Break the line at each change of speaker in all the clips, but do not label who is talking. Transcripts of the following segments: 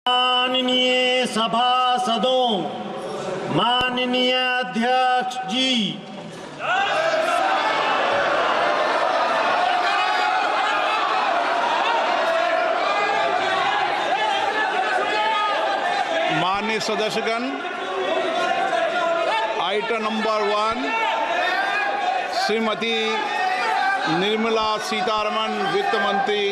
माननीय सभासदों, माननीय अध्यक्ष जी,
माननीय सदस्यगण, आइटम नंबर 1 श्रीमती निर्मला सीतारमण वित्त मंत्री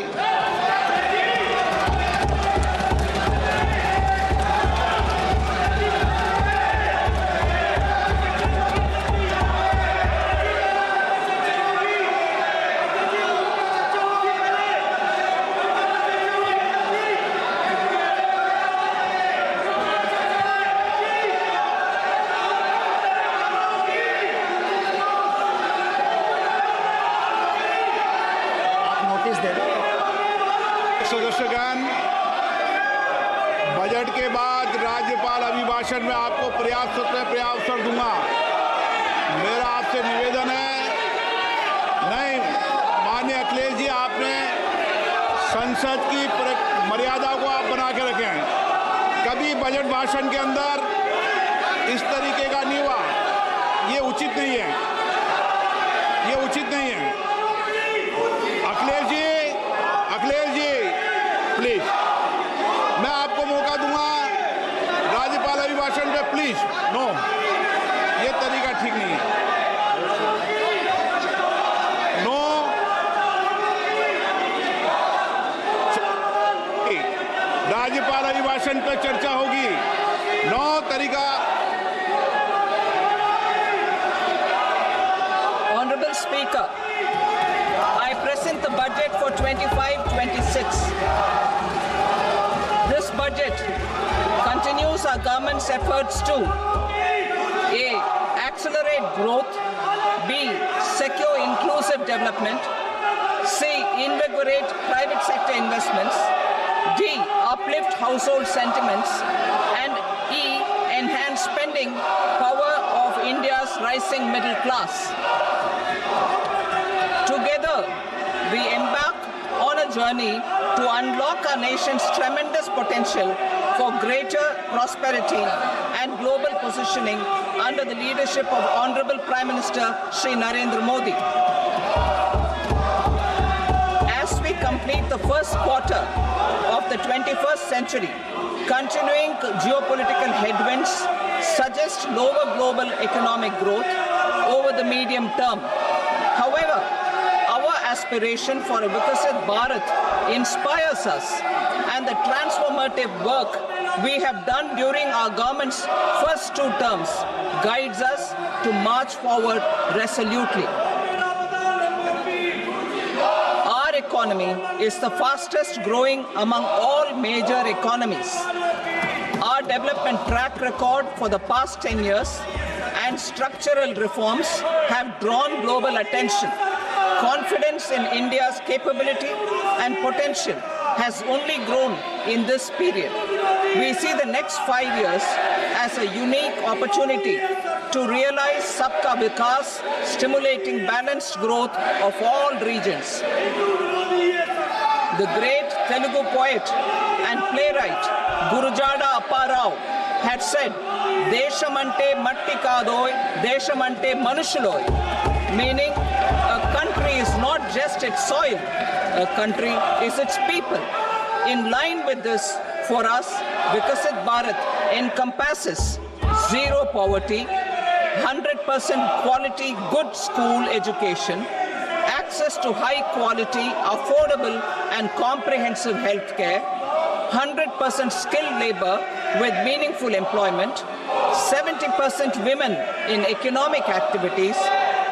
सदस्यगण, बजट के बाद राज्यपाल अभिभाषण में आपको पर्याप्त अवसर दूंगा। मेरा आपसे निवेदन है, नहीं माननीय अखिलेश जी, आपने संसद की मर्यादा को आप बना के रखें। कभी बजट भाषण के अंदर इस तरीके का नहीं हुआ, ये उचित नहीं है, ये उचित नहीं है। अखिलेश जी प्लीज, मैं आपको मौका दूंगा राज्यपाल अभिभाषण पे, प्लीज। नो, ये तरीका ठीक नहीं है। नो, राज्यपाल अभिभाषण पे चर्चा होगी। नो तरीका।
Honorable Speaker, I present the budget for 25-26. This budget continues our government's efforts to A. Accelerate growth, B. Secure inclusive development, C. Invigorate private sector investments, D. Uplift household sentiments, and E. Enhance spending power of India's rising middle class. Together, we embark on a journey to unlock our nation's tremendous potential for greater prosperity and global positioning under the leadership of Honorable Prime Minister Shri Narendra Modi. As we complete the first quarter of the 21st century, continuing geopolitical headwinds suggest lower global economic growth over the medium term. However, our aspiration for a Vikasit Bharat inspires us, and the transformative work we have done during our government's first 2 terms guides us to march forward resolutely. Our economy is the fastest growing among all major economies. Our development track record for the past 10 years and structural reforms have drawn global attention. Confidence in India's capability and potential has only grown in this period. We see the next 5 years as a unique opportunity to realize Sabka Vikas, stimulating balanced growth of all regions. The great Telugu poet and playwright Gurujada Apparao had said, "Deshamante matti kadoy, deshamante manushuloy," meaning a country is not just its soil, a country is its people. In line with this, for us, Vikasit Bharat encompasses zero poverty, 100% quality good school education, access to high quality, affordable and comprehensive health care, 100% skilled labor with meaningful employment, 70% women in economic activities,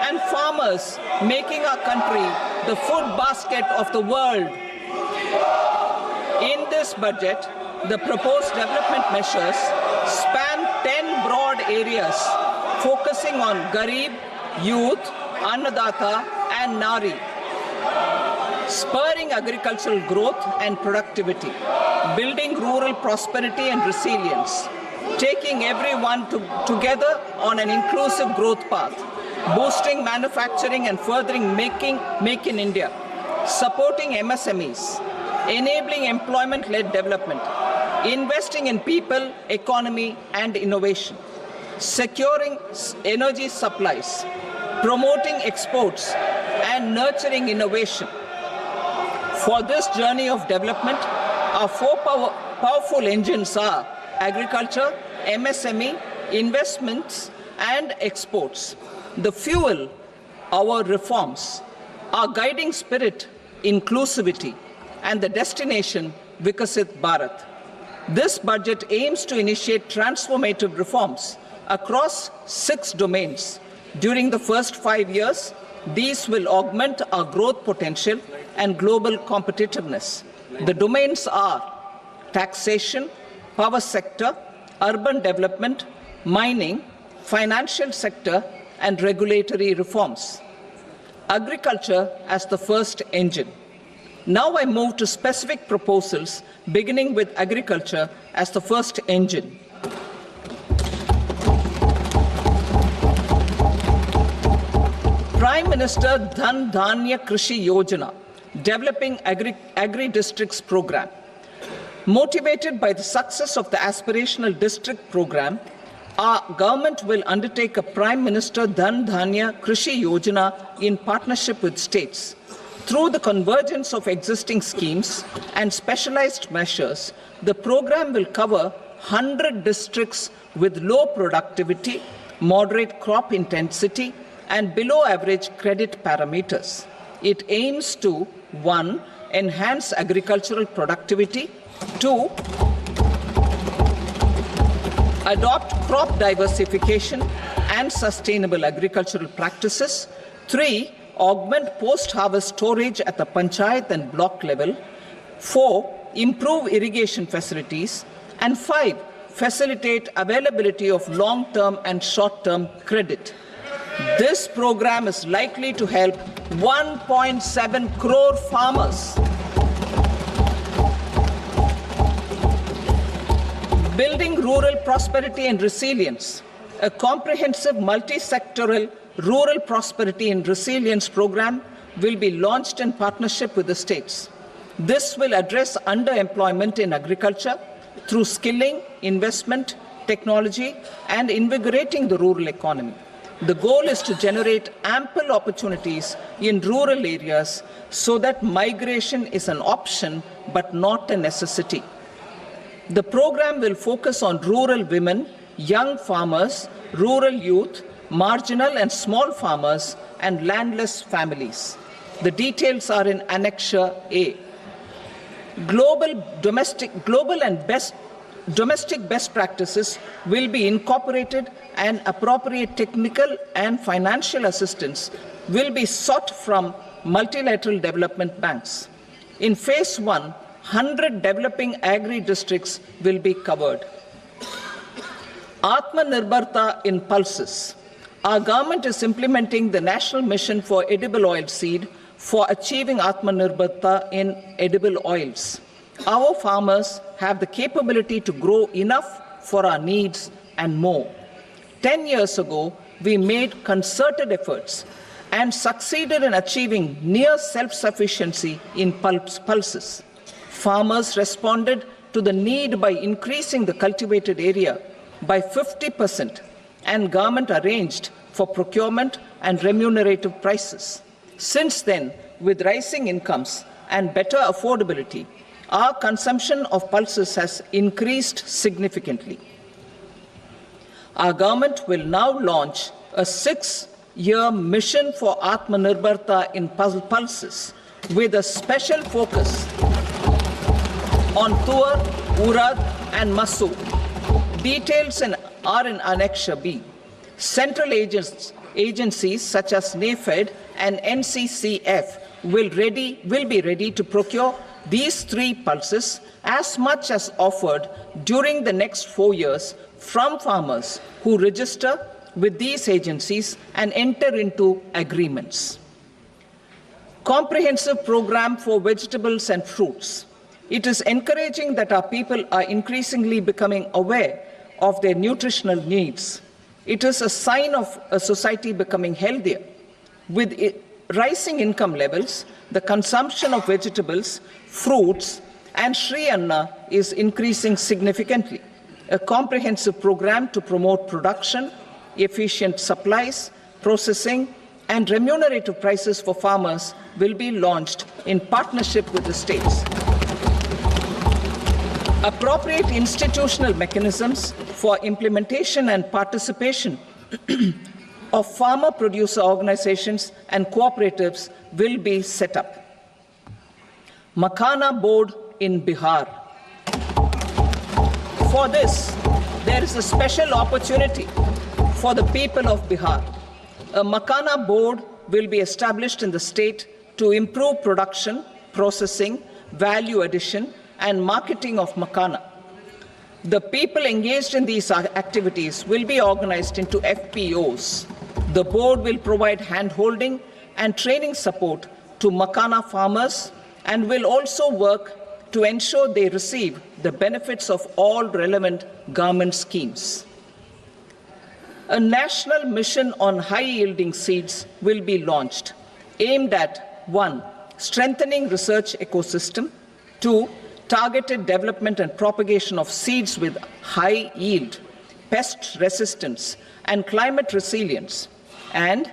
and farmers making our country the food basket of the world. In this budget, the proposed development measures span 10 broad areas focusing on Garib, youth, Annadata and Nari, spurring agricultural growth and productivity, building rural prosperity and resilience, taking everyone together on an inclusive growth path, boosting manufacturing and furthering Make in India, supporting MSMEs, enabling employment-led development, investing in people, economy, and innovation, securing energy supplies, promoting exports, and nurturing innovation. For this journey of development, our four powerful engines are agriculture, MSME, investments, and exports. The fuel, our reforms, our guiding spirit, inclusivity, and the destination, Vikasit Bharat. This budget aims to initiate transformative reforms across 6 domains. During the first 5 years, these will augment our growth potential and global competitiveness. The domains are taxation, power sector, urban development, mining, financial sector, and regulatory reforms. Agriculture as the first engine. Now I move to specific proposals, beginning with agriculture as the first engine. Prime Minister Dhan Dhanya Krishi Yojana, developing agri-districts program. Motivated by the success of the aspirational district program, our government will undertake a Prime Minister Dhan Dhanya Krishi Yojana in partnership with states. Through the convergence of existing schemes and specialized measures, the program will cover 100 districts with low productivity, moderate crop intensity, and below average credit parameters. It aims to 1. Enhance agricultural productivity, 2. Adopt crop diversification and sustainable agricultural practices, 3. Augment post-harvest storage at the panchayat and block level, 4. Improve irrigation facilities, and 5. Facilitate availability of long-term and short-term credit. This program is likely to help 1.7 crore farmers. Building rural prosperity and resilience. A comprehensive multi-sectoral rural prosperity and resilience program will be launched in partnership with the states. This will address underemployment in agriculture through skilling, investment, technology, and invigorating the rural economy. The goal is to generate ample opportunities in rural areas so that migration is an option but not a necessity. The program will focus on rural women, young farmers, rural youth, marginal and small farmers, and landless families. The details are in Annexure A. Domestic best practices will be incorporated, and appropriate technical and financial assistance will be sought from multilateral development banks. In Phase 1, 100 developing agri-districts will be covered. Atmanirbharta in pulses. Our government is implementing the National Mission for Edible Oilseed for achieving Atmanirbharta in edible oils. Our farmers have the capability to grow enough for our needs and more. 10 years ago, we made concerted efforts and succeeded in achieving near self-sufficiency in pulses. Farmers responded to the need by increasing the cultivated area by 50%, and government arranged for procurement and remunerative prices. Since then, with rising incomes and better affordability, our consumption of pulses has increased significantly. Our government will now launch a 6-year mission for Atmanirbharta in pulses with a special focus on Tuar, Urad, and Masoor. Details are in Annexure B. Central agencies such as NAFED and NCCF will be ready to procure these 3 pulses as much as offered during the next 4 years from farmers who register with these agencies and enter into agreements. Comprehensive program for vegetables and fruits. It is encouraging that our people are increasingly becoming aware of their nutritional needs. It is a sign of a society becoming healthier. With rising income levels, the consumption of vegetables, fruits, and Shri Anna is increasing significantly. A comprehensive program to promote production, efficient supplies, processing, and remunerative prices for farmers will be launched in partnership with the states. Appropriate institutional mechanisms for implementation and participation of farmer producer organizations and cooperatives will be set up. Makhana Board in Bihar. For this, there is a special opportunity for the people of Bihar. A Makhana Board will be established in the state to improve production, processing, value addition, and marketing of makhana. The people engaged in these activities will be organized into FPOs. The board will provide hand-holding and training support to makhana farmers and will also work to ensure they receive the benefits of all relevant government schemes. A national mission on high-yielding seeds will be launched, aimed at 1. Strengthening research ecosystem, 2. Targeted development and propagation of seeds with high yield, pest resistance, and climate resilience, and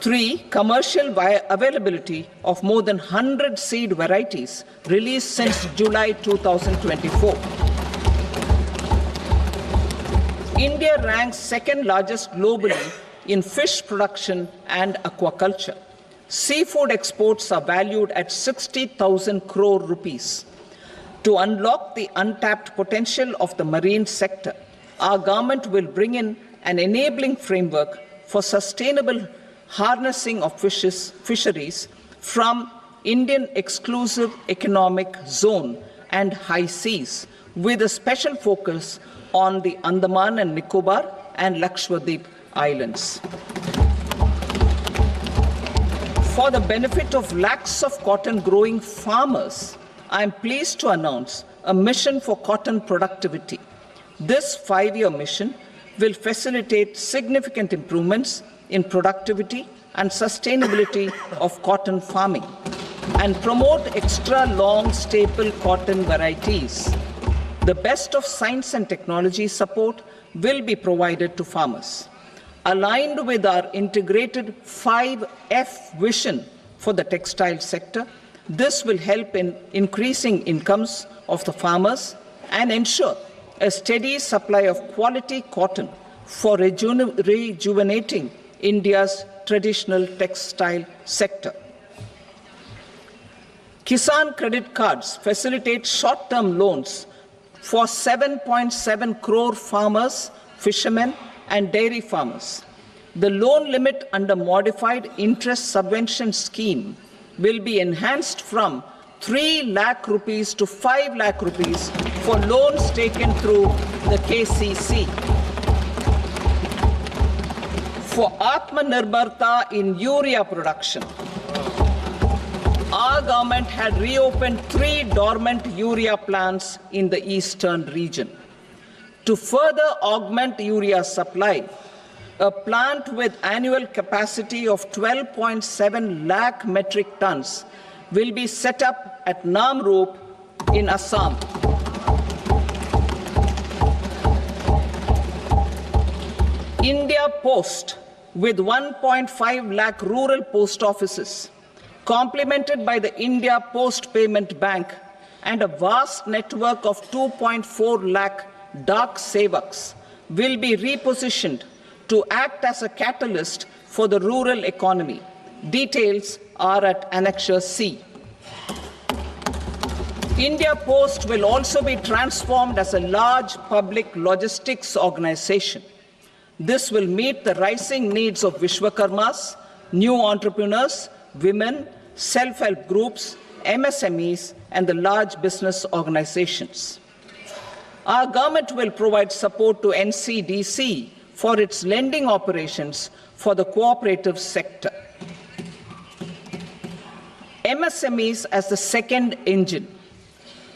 3. Commercial availability of more than 100 seed varieties released since July 2024. India ranks second largest globally in fish production and aquaculture. Seafood exports are valued at 60,000 crore rupees. To unlock the untapped potential of the marine sector, our government will bring in an enabling framework for sustainable harnessing of fisheries from Indian exclusive economic zone and high seas, with a special focus on the Andaman and Nicobar and Lakshadweep Islands. For the benefit of lakhs of cotton growing farmers, I am pleased to announce a mission for cotton productivity. This 5-year mission will facilitate significant improvements in productivity and sustainability of cotton farming and promote extra long staple cotton varieties. The best of science and technology support will be provided to farmers. Aligned with our integrated 5F vision for the textile sector, this will help in increasing incomes of the farmers and ensure a steady supply of quality cotton for rejuvenating India's traditional textile sector. Kisan credit cards facilitate short-term loans for 7.7 crore farmers, fishermen, and dairy farmers. The loan limit under modified interest subvention scheme will be enhanced from 3 lakh rupees to 5 lakh rupees for loans taken through the KCC. For Atmanirbharta in urea production, our government had reopened 3 dormant urea plants in the eastern region. To further augment urea supply, a plant with annual capacity of 12.7 lakh metric tons will be set up at Namrup in Assam. India Post, with 1.5 lakh rural post offices, complemented by the India Post Payment Bank and a vast network of 2.4 lakh Dak Sevaks, will be repositioned to act as a catalyst for the rural economy. Details are at Annexure C. India Post will also be transformed as a large public logistics organization. This will meet the rising needs of Vishwakarmas, new entrepreneurs, women, self-help groups, MSMEs, and the large business organizations. Our government will provide support to NCDC for its lending operations for the cooperative sector. MSMEs as the second engine.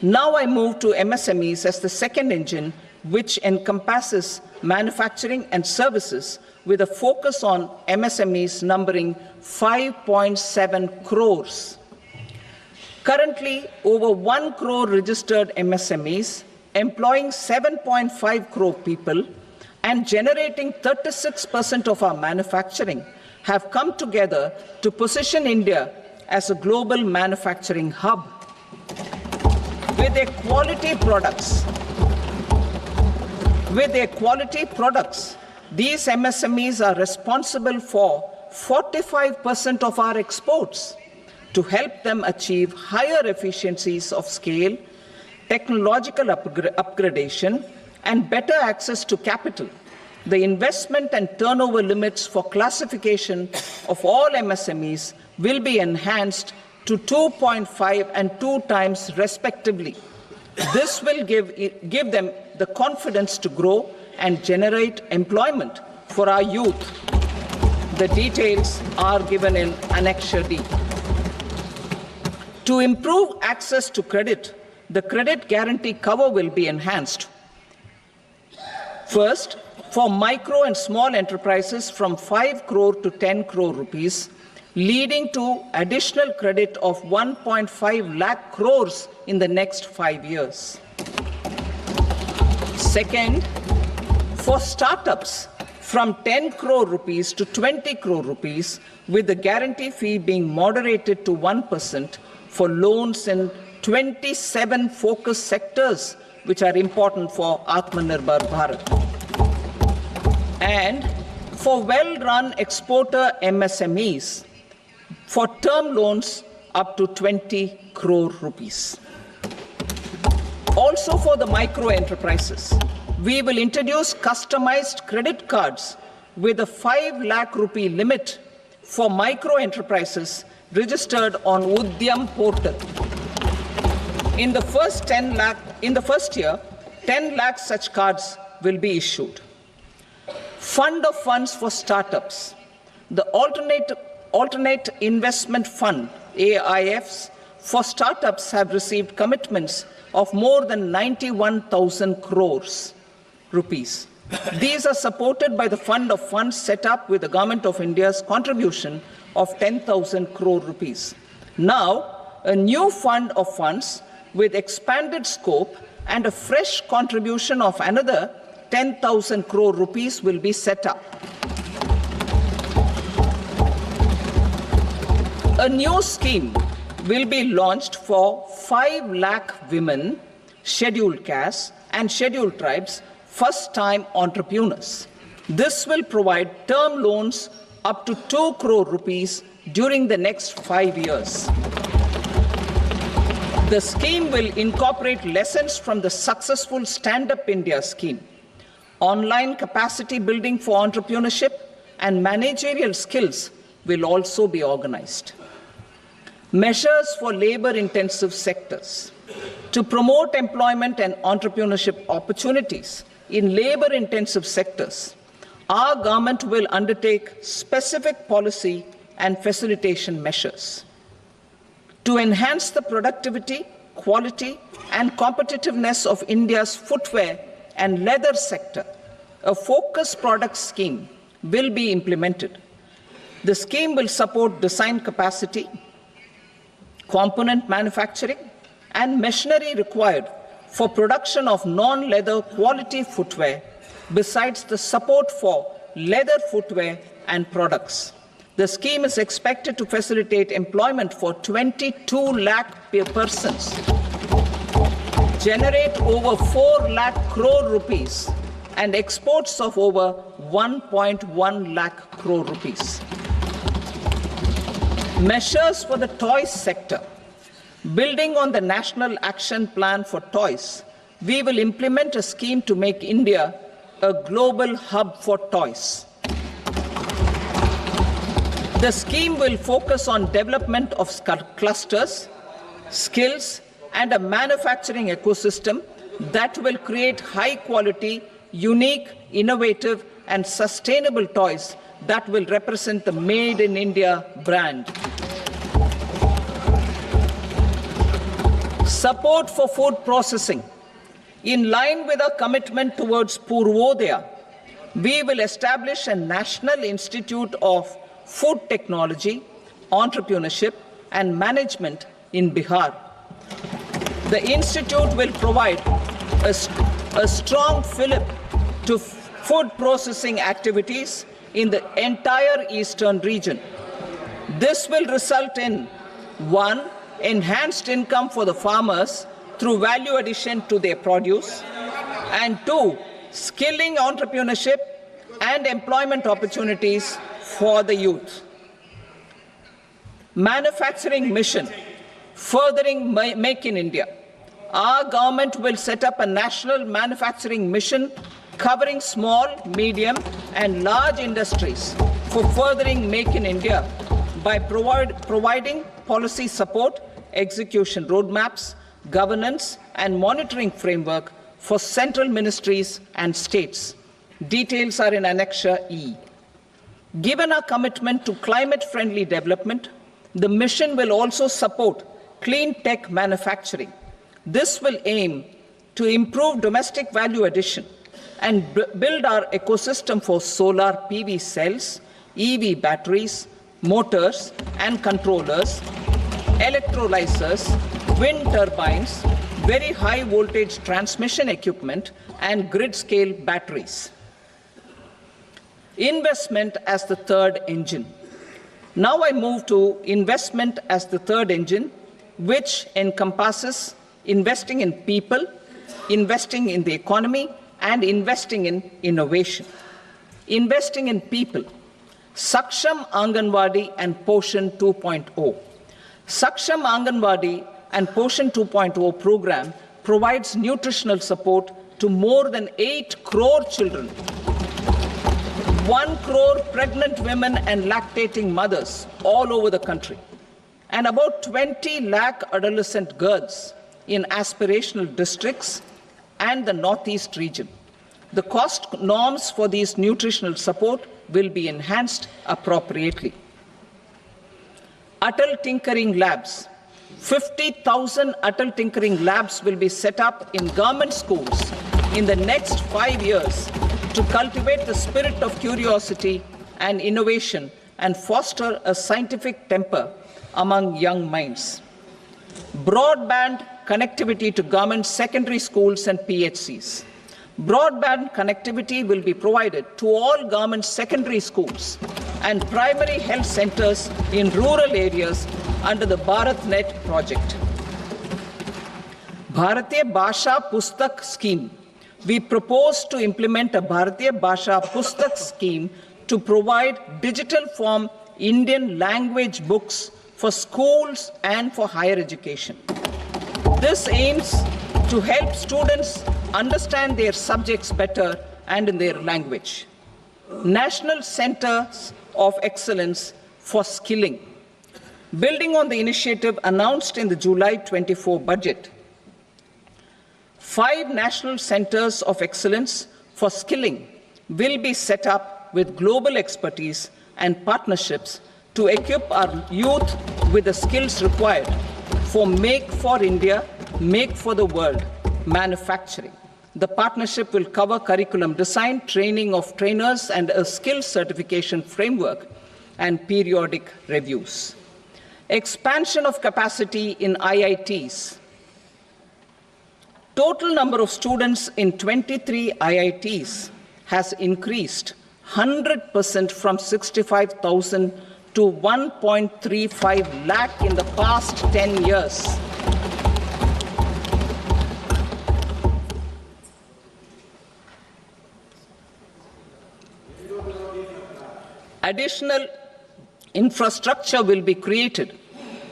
Now I move to MSMEs as the second engine, which encompasses manufacturing and services with a focus on MSMEs numbering 5.7 crores. Currently, over 1 crore registered MSMEs, employing 7.5 crore people and generating 36% of our manufacturing, have come together to position India as a global manufacturing hub. With their quality products, these MSMEs are responsible for 45% of our exports. To help them achieve higher efficiencies of scale, technological upgradation, and better access to capital, the investment and turnover limits for classification of all MSMEs will be enhanced to 2.5 and 2 times respectively. This will give them the confidence to grow and generate employment for our youth. The details are given in Annexure D. To improve access to credit, the credit guarantee cover will be enhanced. First, for micro and small enterprises from 5 crore to 10 crore rupees, leading to additional credit of 1.5 lakh crores in the next 5 years. Second, for startups from 10 crore rupees to 20 crore rupees, with the guarantee fee being moderated to 1% for loans in 27 focus sectors which are important for Atmanirbhar Bharat. And for well-run exporter MSMEs, for term loans up to 20 crore rupees. Also for the micro enterprises, we will introduce customized credit cards with a 5 lakh rupee limit for micro enterprises registered on Udyam portal. In the first year, 10 lakh such cards will be issued. Fund of funds for startups. The alternate investment fund, AIFs, for startups have received commitments of more than 91,000 crores rupees. These are supported by the fund of funds set up with the Government of India's contribution of 10,000 crore rupees. Now, a new fund of funds with expanded scope and a fresh contribution of another 10,000 crore rupees will be set up. A new scheme will be launched for 5 lakh women, scheduled castes and scheduled tribes, first-time entrepreneurs. This will provide term loans up to 2 crore rupees during the next 5 years. The scheme will incorporate lessons from the successful Stand Up India scheme. Online capacity building for entrepreneurship and managerial skills will also be organized. Measures for labor-intensive sectors. To promote employment and entrepreneurship opportunities in labor-intensive sectors, our government will undertake specific policy and facilitation measures. To enhance the productivity, quality, and competitiveness of India's footwear and leather sector, a focus product scheme will be implemented. The scheme will support design capacity, component manufacturing, and machinery required for production of non-leather quality footwear, besides the support for leather footwear and products. The scheme is expected to facilitate employment for 22 lakh persons, generate over 4 lakh crore rupees, and exports of over 1.1 lakh crore rupees. Measures for the toys sector. Building on the National Action Plan for Toys, we will implement a scheme to make India a global hub for toys. The scheme will focus on development of clusters, skills, and a manufacturing ecosystem that will create high-quality, unique, innovative, and sustainable toys that will represent the Made in India brand. Support for food processing. In line with our commitment towards Purvodaya, we will establish a National Institute of Food Technology, Entrepreneurship and Management in Bihar. The institute will provide a strong fillip to food processing activities in the entire eastern region. This will result in 1. Enhanced income for the farmers through value addition to their produce, and 2. Skilling entrepreneurship and employment opportunities for the youth. Manufacturing mission, furthering Make in India. Our government will set up a national manufacturing mission covering small, medium and large industries for furthering Make in India by providing policy support, execution roadmaps, governance and monitoring framework for central ministries and states. Details are in Annexure E. Given our commitment to climate-friendly development, the mission will also support clean tech manufacturing. This will aim to improve domestic value addition and build our ecosystem for solar PV cells, EV batteries, motors and controllers, electrolyzers, wind turbines, very high voltage transmission equipment and grid-scale batteries. Investment as the third engine. Now I move to investment as the third engine, which encompasses investing in people, investing in the economy, and investing in innovation. Investing in people. Saksham Anganwadi and Poshan 2.0. Saksham Anganwadi and Poshan 2.0 program provides nutritional support to more than 8 crore children, 1 crore pregnant women and lactating mothers all over the country, and about 20 lakh adolescent girls in aspirational districts and the Northeast region. The cost norms for these nutritional support will be enhanced appropriately. Atal Tinkering Labs. 50,000 Atal Tinkering Labs will be set up in government schools in the next 5 years to cultivate the spirit of curiosity and innovation and foster a scientific temper among young minds. Broadband connectivity to government secondary schools and PHCs. Broadband connectivity will be provided to all government secondary schools and primary health centers in rural areas under the BharatNet project. Bharatiya Bhasha Pustak Scheme. We propose to implement a Bharatiya Bhasha Pustak scheme to provide digital form Indian language books for schools and for higher education. This aims to help students understand their subjects better and in their language. National Centers of Excellence for Skilling. Building on the initiative announced in the July 24 budget, 5 national centers of excellence for skilling will be set up with global expertise and partnerships to equip our youth with the skills required for Make for India, Make for the World manufacturing. The partnership will cover curriculum design, training of trainers, and a skills certification framework and periodic reviews. Expansion of capacity in IITs. Total number of students in 23 IITs has increased 100% from 65,000 to 1.35 lakh in the past 10 years. Additional infrastructure will be created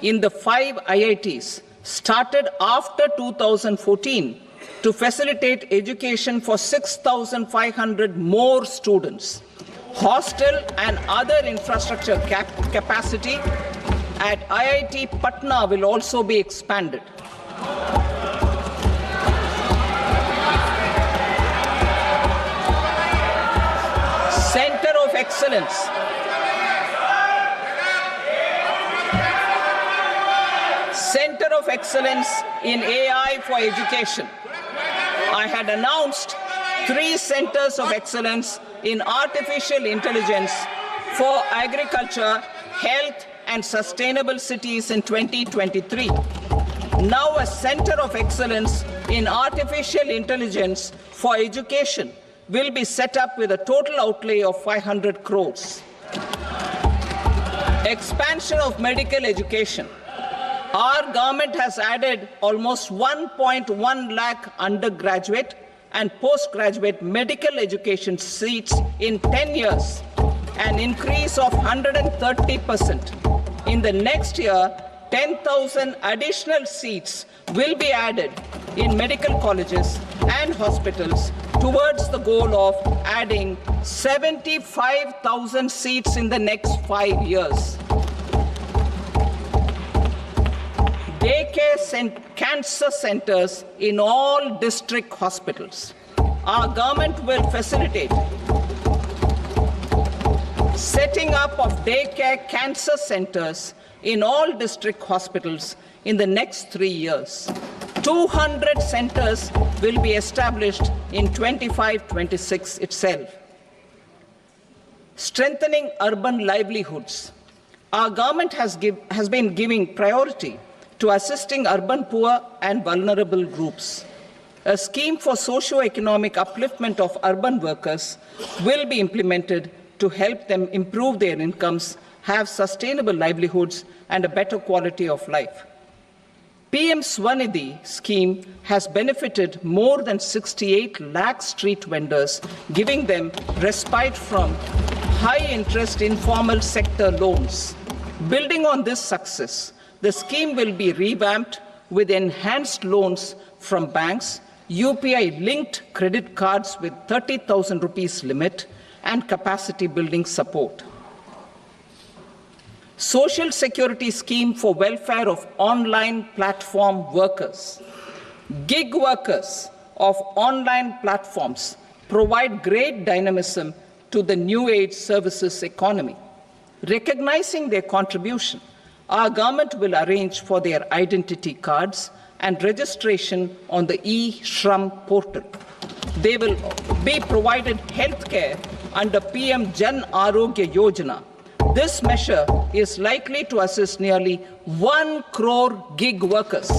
in the 5 IITs started after 2014 to facilitate education for 6,500 more students. Hostel and other infrastructure capacity at IIT Patna will also be expanded. Center of Excellence. Center of Excellence in AI for Education. I had announced 3 centers of excellence in artificial intelligence for agriculture, health, and Sustainable Cities in 2023. Now a Center of Excellence in Artificial Intelligence for Education will be set up with a total outlay of 500 crores. Expansion of medical education. Our government has added almost 1.1 lakh undergraduate and postgraduate medical education seats in 10 years, an increase of 130%. In the next year, 10,000 additional seats will be added in medical colleges and hospitals towards the goal of adding 75,000 seats in the next 5 years. Daycare cancer centers in all district hospitals. Our government will facilitate setting up of daycare cancer centers in all district hospitals in the next 3 years. 200 centers will be established in 25-26 itself. Strengthening urban livelihoods. Our government has been giving priority to assisting urban poor and vulnerable groups. A scheme for socio-economic upliftment of urban workers will be implemented to help them improve their incomes, have sustainable livelihoods, and a better quality of life. PM Swanidhi scheme has benefited more than 68 lakh street vendors, giving them respite from high-interest informal sector loans. Building on this success, the scheme will be revamped with enhanced loans from banks, UPI-linked credit cards with 30,000 rupees limit, and capacity building support. Social Security Scheme for welfare of online platform workers. Gig workers of online platforms provide great dynamism to the new age services economy. Recognizing their contribution, our government will arrange for their identity cards and registration on the e-Shram portal. They will be provided health care under PM Jan Arogya Yojana. This measure is likely to assist nearly 1 crore gig workers.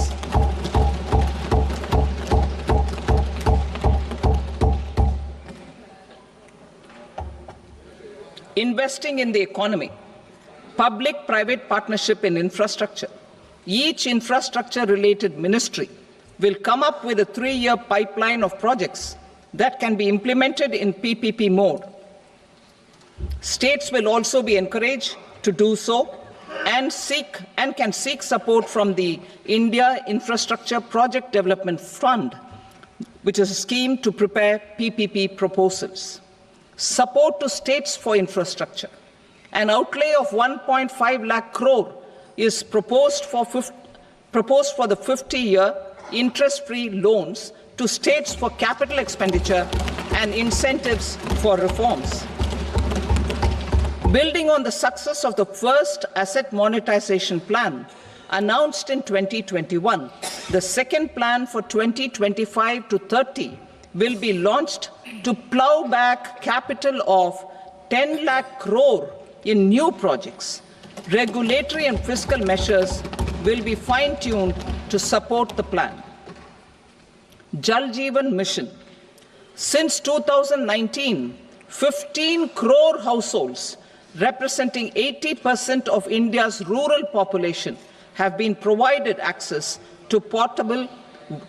Investing in the economy. Public-private partnership in infrastructure. Each infrastructure-related ministry will come up with a 3-year pipeline of projects that can be implemented in PPP mode. States will also be encouraged to do so and can seek support from the India Infrastructure Project Development Fund, which is a scheme to prepare PPP proposals. Support to states for infrastructure. An outlay of 1.5 lakh crore is proposed for the 50-year interest-free loans to states for capital expenditure and incentives for reforms. Building on the success of the first asset monetization plan announced in 2021, the second plan for 2025 to 30 will be launched to plow back capital of 10 lakh crore in new projects. Regulatory and fiscal measures will be fine-tuned to support the plan. Jal Jeevan Mission. Since 2019, 15 crore households representing 80% of India's rural population have been provided access to portable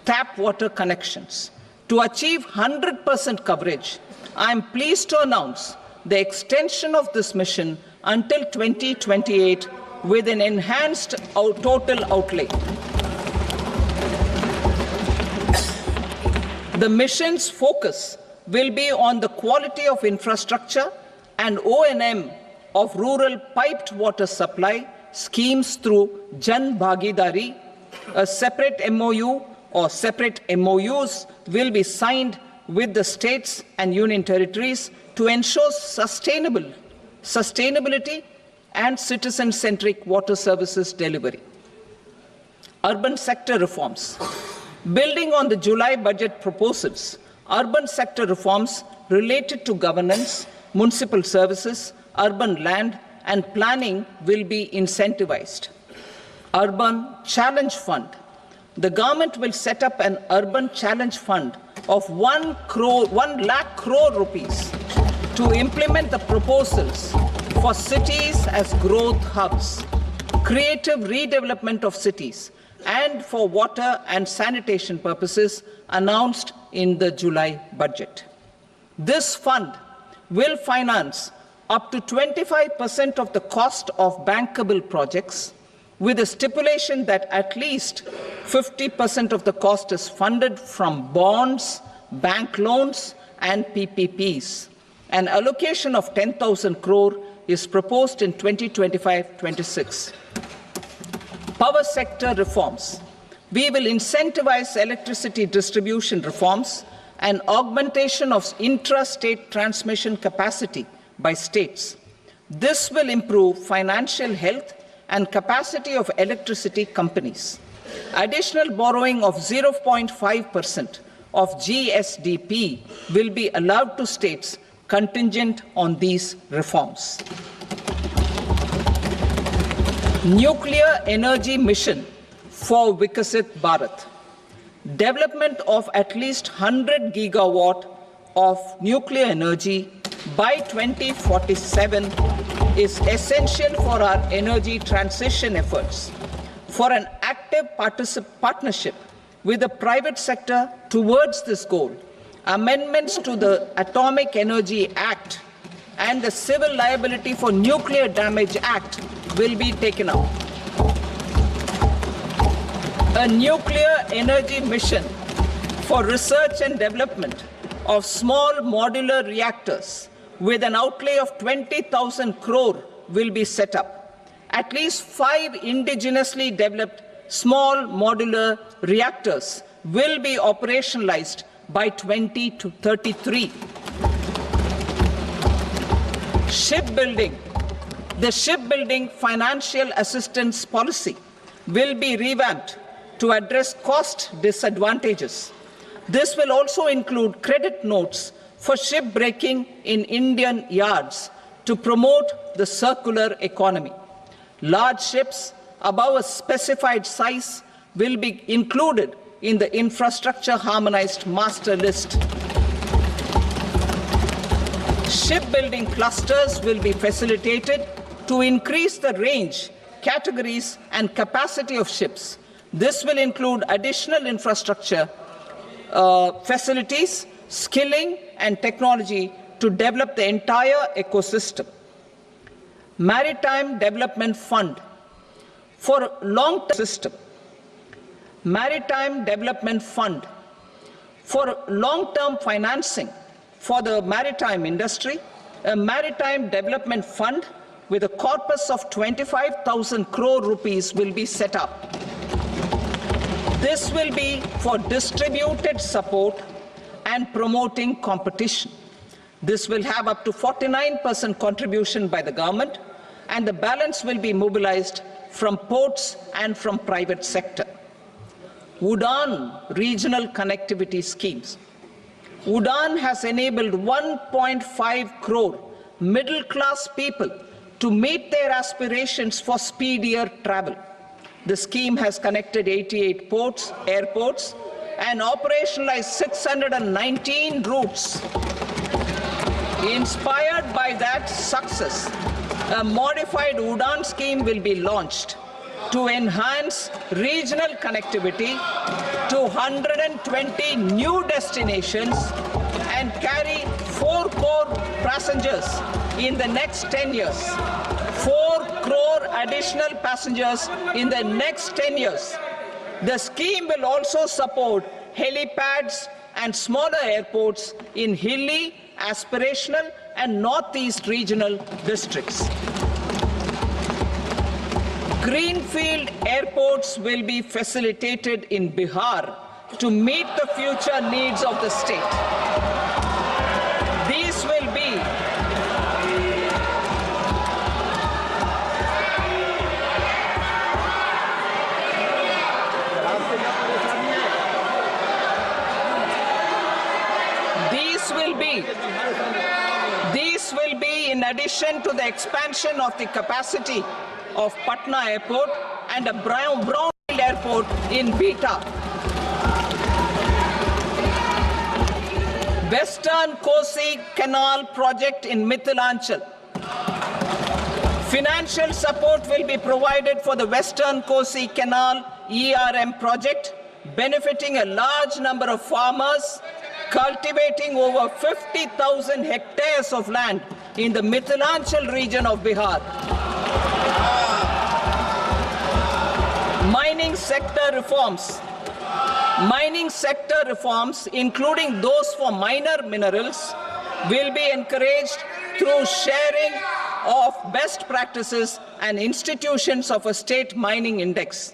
tap water connections. To achieve 100% coverage, I am pleased to announce the extension of this mission until 2028 with an enhanced total outlay. The mission's focus will be on the quality of infrastructure and O&M of rural piped water supply schemes through Jan Bhagidari. A separate MOU or separate MOUs will be signed with the states and union territories to ensure sustainability and citizen-centric water services delivery. Urban sector reforms. Building on the July budget proposals, urban sector reforms related to governance, municipal services, urban land, and planning will be incentivized. Urban Challenge Fund. The government will set up an Urban Challenge Fund of 1 lakh crore rupees to implement the proposals for cities as growth hubs, creative redevelopment of cities, and for water and sanitation purposes announced in the July budget. This fund will finance up to 25% of the cost of bankable projects, with a stipulation that at least 50% of the cost is funded from bonds, bank loans, and PPPs. An allocation of 10,000 crore is proposed in 2025-26. Power sector reforms. We will incentivize electricity distribution reforms and augmentation of intra-state transmission capacity by states. This will improve financial health and capacity of electricity companies. Additional borrowing of 0.5% of GSDP will be allowed to states contingent on these reforms. Nuclear energy mission for Vikasit Bharat. Development of at least 100 gigawatt of nuclear energy by 2047 is essential for our energy transition efforts. For an active partnership with the private sector towards this goal, amendments to the Atomic Energy Act and the Civil Liability for Nuclear Damage Act will be taken up. A nuclear energy mission for research and development of small modular reactors with an outlay of 20,000 crore will be set up. At least 5 indigenously developed small modular reactors will be operationalized by 2033. Shipbuilding. The shipbuilding financial assistance policy will be revamped to address cost disadvantages. This will also include credit notes for shipbreaking in Indian yards to promote the circular economy. Large ships above a specified size will be included in the infrastructure harmonized master list. Shipbuilding clusters will be facilitated to increase the range, categories, and capacity of ships. This will include additional infrastructure, facilities, skilling, and technology to develop the entire ecosystem. Maritime Development Fund for long-term system. Maritime Development Fund for long-term financing for the maritime industry. A Maritime Development Fund with a corpus of 25,000 crore rupees will be set up. This will be for distributed support and promoting competition. This will have up to 49% contribution by the government, and the balance will be mobilized from ports and from private sector. UDAN regional connectivity schemes. UDAN has enabled 1.5 crore middle-class people to meet their aspirations for speedier travel. The scheme has connected 88 ports, airports, and operationalized 619 routes. Inspired by that success, a modified UDAN scheme will be launched to enhance regional connectivity to 120 new destinations and carry 4 crore passengers in the next 10 years. 4 crore additional passengers in the next 10 years. The scheme will also support helipads and smaller airports in hilly, aspirational, and northeast regional districts. Greenfield airports will be facilitated in Bihar to meet the future needs of the state. These will be in addition to the expansion of the capacity of Patna Airport and a brownfield airport in Beta. Western Kosi Canal project in Mithilanchal. Financial support will be provided for the Western Kosi Canal ERM project, benefiting a large number of farmers cultivating over 50,000 hectares of land in the Mithilanchal region of Bihar. Mining sector reforms. Mining sector reforms, including those for minor minerals, will be encouraged through sharing of best practices and institutions of a state mining index.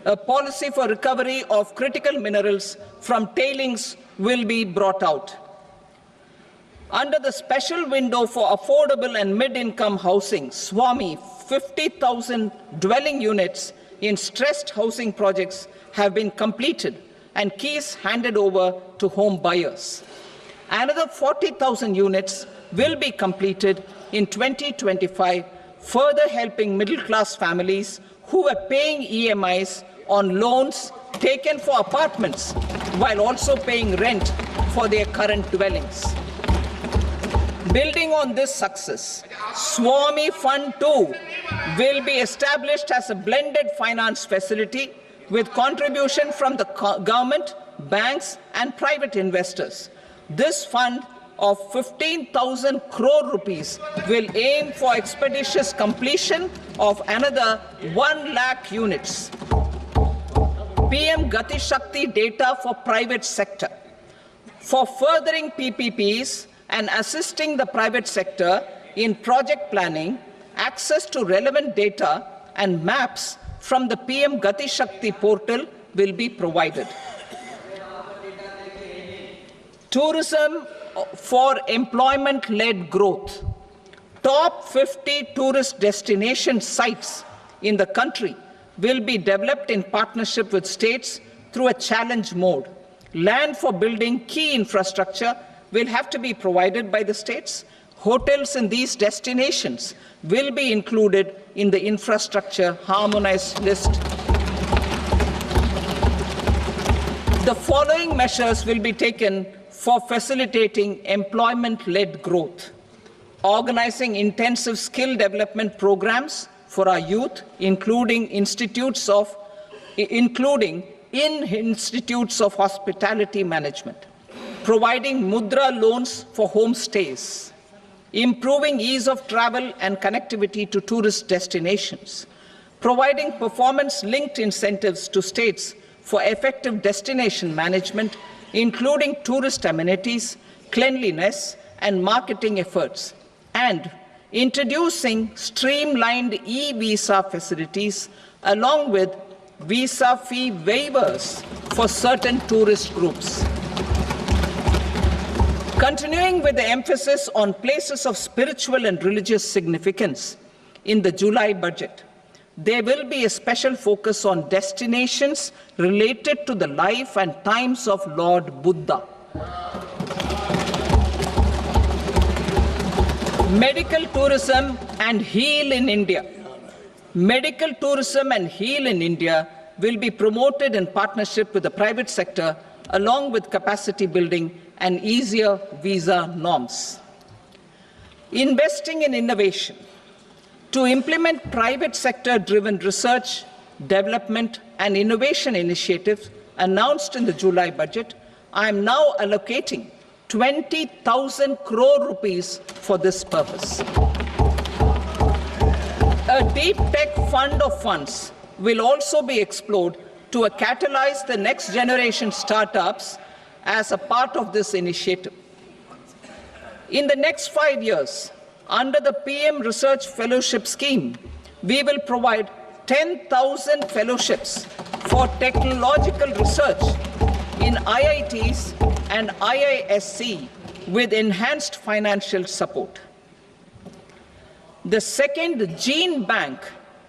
A policy for recovery of critical minerals from tailings will be brought out. Under the special window for affordable and mid-income housing, SWAMI, 50,000 dwelling units in stressed housing projects have been completed and keys handed over to home buyers. Another 40,000 units will be completed in 2025, further helping middle-class families who were paying EMIs on loans taken for apartments while also paying rent for their current dwellings. Building on this success, SWAMI Fund 2 will be established as a blended finance facility with contribution from the government, banks and private investors. This fund of 15,000 crore rupees will aim for expeditious completion of another 1 lakh units. PM Gati Shakti data for private sector. For furthering PPPs and assisting the private sector in project planning, access to relevant data and maps from the PM Gati Shakti portal will be provided. Tourism for employment-led growth. Top 50 tourist destination sites in the country will be developed in partnership with states through a challenge mode. Land for building key infrastructure will have to be provided by the states. Hotels in these destinations will be included in the infrastructure harmonized list. The following measures will be taken for facilitating employment-led growth. Organizing intensive skill development programs for our youth, including in institutes of hospitality management. Providing mudra loans for homestays. Improving ease of travel and connectivity to tourist destinations. Providing performance-linked incentives to states for effective destination management, including tourist amenities, cleanliness, and marketing efforts, and introducing streamlined e-visa facilities along with visa fee waivers for certain tourist groups. Continuing with the emphasis on places of spiritual and religious significance in the July budget, there will be a special focus on destinations related to the life and times of Lord Buddha. Medical tourism and heal in India. Medical tourism and heal in India will be promoted in partnership with the private sector, along with capacity building and easier visa norms. Investing in innovation. To implement private sector-driven research, development, and innovation initiatives announced in the July budget, I am now allocating 20,000 crore rupees for this purpose. A deep tech fund of funds will also be explored to catalyze the next generation startups as a part of this initiative. In the next 5 years, under the PM Research Fellowship Scheme, we will provide 10,000 fellowships for technological research in IITs and IISc with enhanced financial support. The second gene bank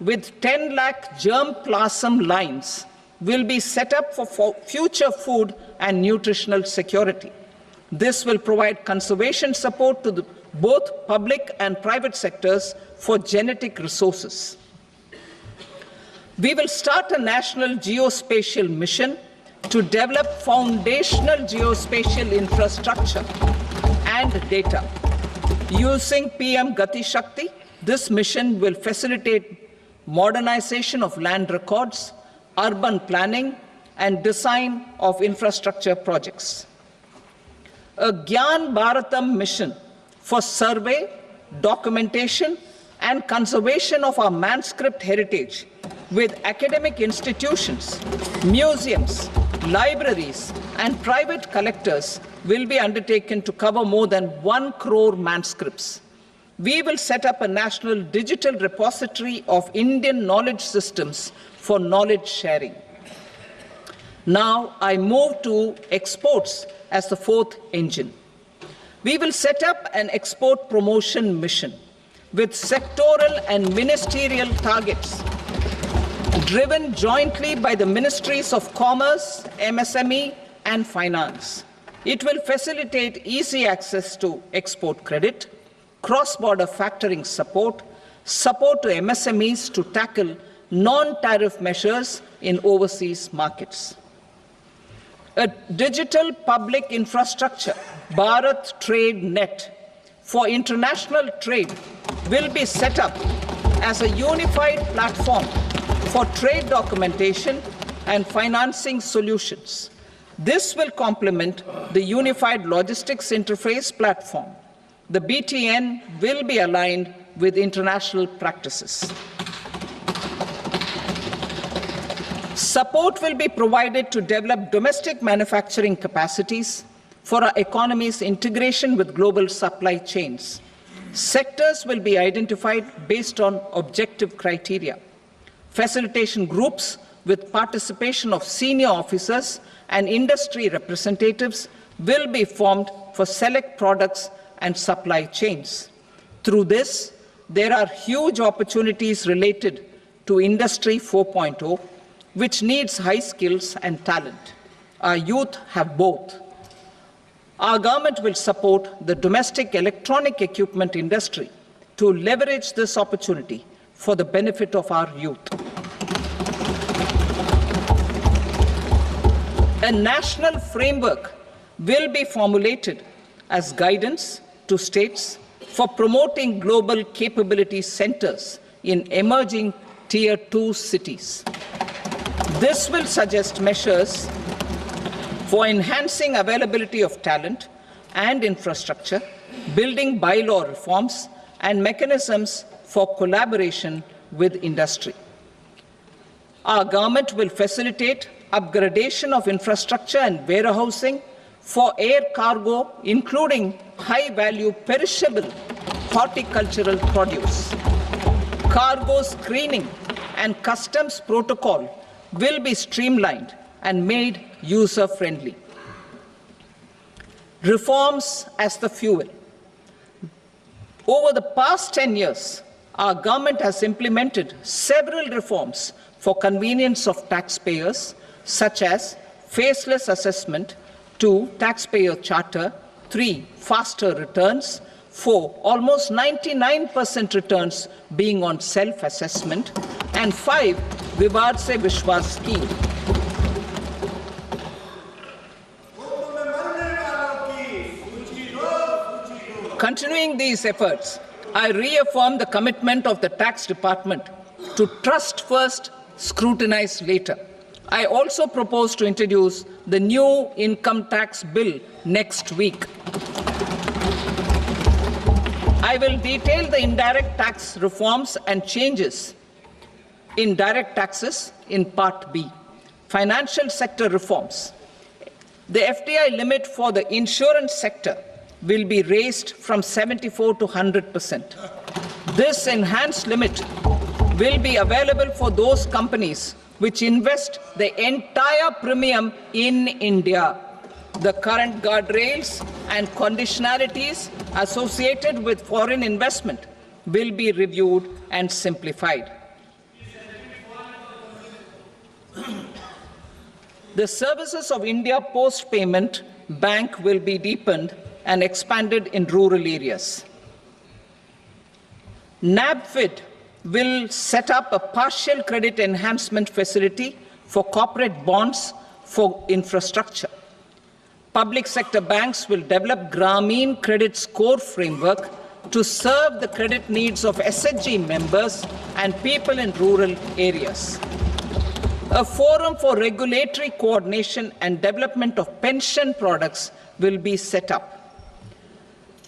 with 10 lakh germplasm lines will be set up for future food and nutritional security. This will provide conservation support to both public and private sectors, for genetic resources. We will start a national geospatial mission to develop foundational geospatial infrastructure and data. Using PM Gati Shakti, this mission will facilitate modernization of land records, urban planning, and design of infrastructure projects. A Gyan Bharatam mission for survey, documentation, and conservation of our manuscript heritage with academic institutions, museums, libraries, and private collectors will be undertaken to cover more than 1 crore manuscripts. We will set up a national digital repository of Indian knowledge systems for knowledge sharing. Now I move to exports as the fourth engine. We will set up an export promotion mission with sectoral and ministerial targets driven jointly by the Ministries of Commerce, MSME, and Finance. It will facilitate easy access to export credit, cross-border factoring support, support to MSMEs to tackle non-tariff measures in overseas markets. A digital public infrastructure, Bharat Trade Net, for international trade will be set up as a unified platform for trade documentation and financing solutions. This will complement the Unified Logistics Interface platform. The BTN will be aligned with international practices. Support will be provided to develop domestic manufacturing capacities for our economy's integration with global supply chains. Sectors will be identified based on objective criteria. Facilitation groups with participation of senior officers and industry representatives will be formed for select products and supply chains. Through this, there are huge opportunities related to Industry 4.0, which needs high skills and talent. Our youth have both. Our government will support the domestic electronic equipment industry to leverage this opportunity for the benefit of our youth. A national framework will be formulated as guidance to states for promoting global capability centers in emerging Tier 2 cities. This will suggest measures for enhancing availability of talent and infrastructure, building bylaw reforms, and mechanisms for collaboration with industry. Our government will facilitate upgradation of infrastructure and warehousing for air cargo, including high-value perishable horticultural produce. Cargo screening and customs protocol will be streamlined and made user-friendly. Reforms as the fuel. Over the past 10 years, our government has implemented several reforms for convenience of taxpayers, such as faceless assessment, 2, taxpayer charter, 3, faster returns, 4, almost 99% returns being on self-assessment, and 5, Vivad Se Vishwas scheme. Continuing these efforts, I reaffirm the commitment of the Tax Department to trust first, scrutinize later. I also propose to introduce the new income tax bill next week. I will detail the indirect tax reforms and changes in direct taxes in Part B. Financial sector reforms. The FDI limit for the insurance sector will be raised from 74 to 100%. This enhanced limit will be available for those companies which invest the entire premium in India. The current guardrails and conditionalities associated with foreign investment will be reviewed and simplified. The services of India Post Payment Bank will be deepened and expanded in rural areas. NABFID will set up a partial credit enhancement facility for corporate bonds for infrastructure. Public sector banks will develop Grameen Credit Score Framework to serve the credit needs of SHG members and people in rural areas. A forum for regulatory coordination and development of pension products will be set up.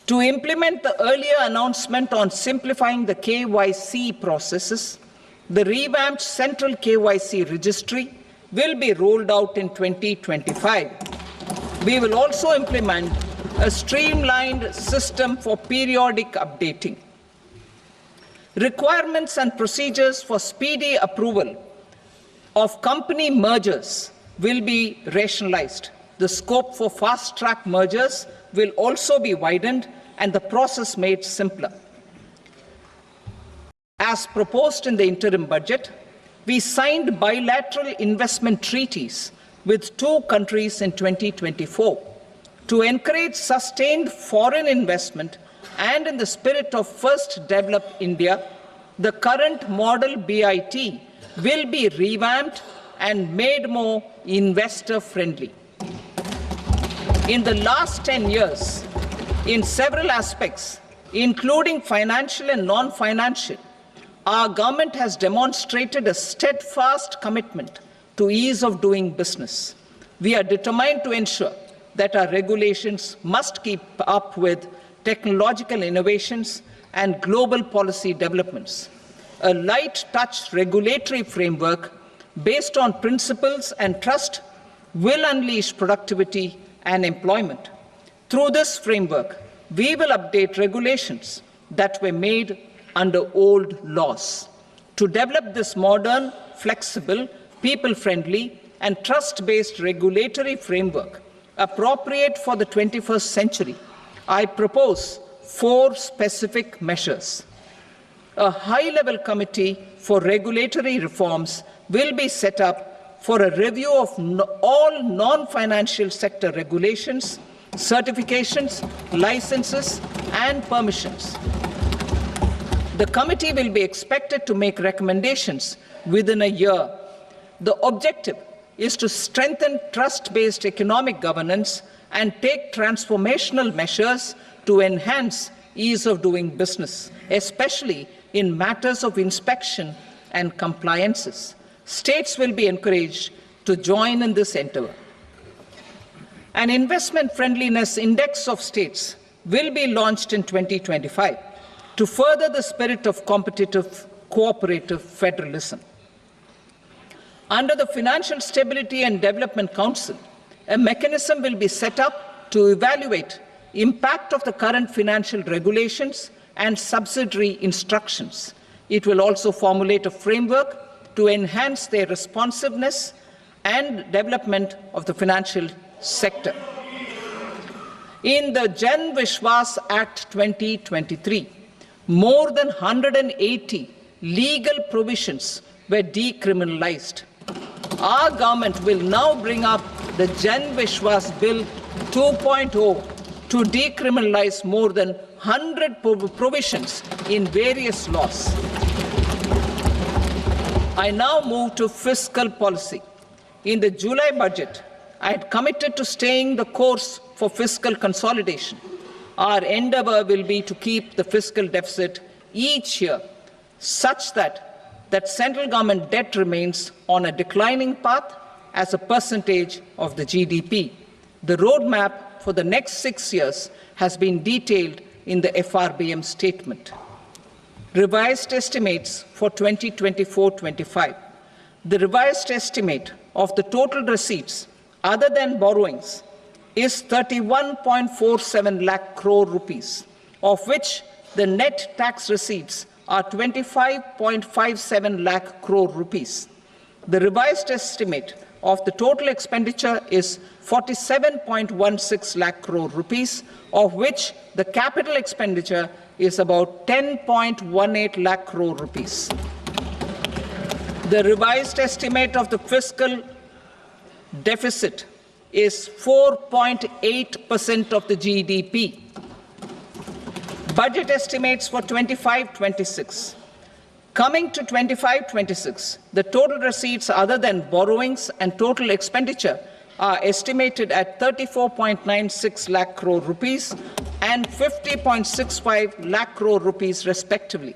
To implement the earlier announcement on simplifying the KYC processes, the revamped Central KYC Registry will be rolled out in 2025. We will also implement a streamlined system for periodic updating. Requirements and procedures for speedy approval of company mergers will be rationalized. The scope for fast-track mergers will also be widened and the process made simpler. As proposed in the interim budget, we signed bilateral investment treaties with 2 countries in 2024 to encourage sustained foreign investment, and in the spirit of First Develop India, the current model BIT will be revamped and made more investor-friendly. In the last 10 years, in several aspects, including financial and non-financial, our government has demonstrated a steadfast commitment to ease of doing business. We are determined to ensure that our regulations must keep up with technological innovations and global policy developments. A light-touch regulatory framework based on principles and trust will unleash productivity and employment. Through this framework, we will update regulations that were made under old laws. To develop this modern, flexible, people-friendly, and trust-based regulatory framework appropriate for the 21st century, I propose 4 specific measures. A high-level committee for regulatory reforms will be set up for a review of all non-financial sector regulations, certifications, licenses, and permissions. The committee will be expected to make recommendations within a year. The objective is to strengthen trust-based economic governance and take transformational measures to enhance ease of doing business, especially in matters of inspection and compliances. States will be encouraged to join in this endeavor. An investment friendliness index of states will be launched in 2025 to further the spirit of competitive, cooperative federalism. Under the Financial Stability and Development Council, a mechanism will be set up to evaluate impact of the current financial regulations and subsidiary instructions. It will also formulate a framework to enhance their responsiveness and development of the financial sector. In the Jan Vishwas Act 2023, more than 180 legal provisions were decriminalized. Our government will now bring up the Jan Vishwas Bill 2.0 to decriminalize more than 100 provisions in various laws. I now move to fiscal policy. In the July budget, I had committed to staying the course for fiscal consolidation. Our endeavor will be to keep the fiscal deficit each year such that central government debt remains on a declining path as a percentage of the GDP. The roadmap for the next 6 years has been detailed in the FRBM statement. Revised estimates for 2024-25. The revised estimate of the total receipts other than borrowings is 31.47 lakh crore rupees, of which the net tax receipts are 25.57 lakh crore rupees. The revised estimate of the total expenditure is 47.16 lakh crore rupees, of which the capital expenditure is about 10.18 lakh crore rupees. The revised estimate of the fiscal deficit is 4.8% of the GDP. Budget estimates for 25-26. Coming to 25-26, the total receipts other than borrowings and total expenditure are estimated at 34.96 lakh crore rupees and 50.65 lakh crore rupees respectively.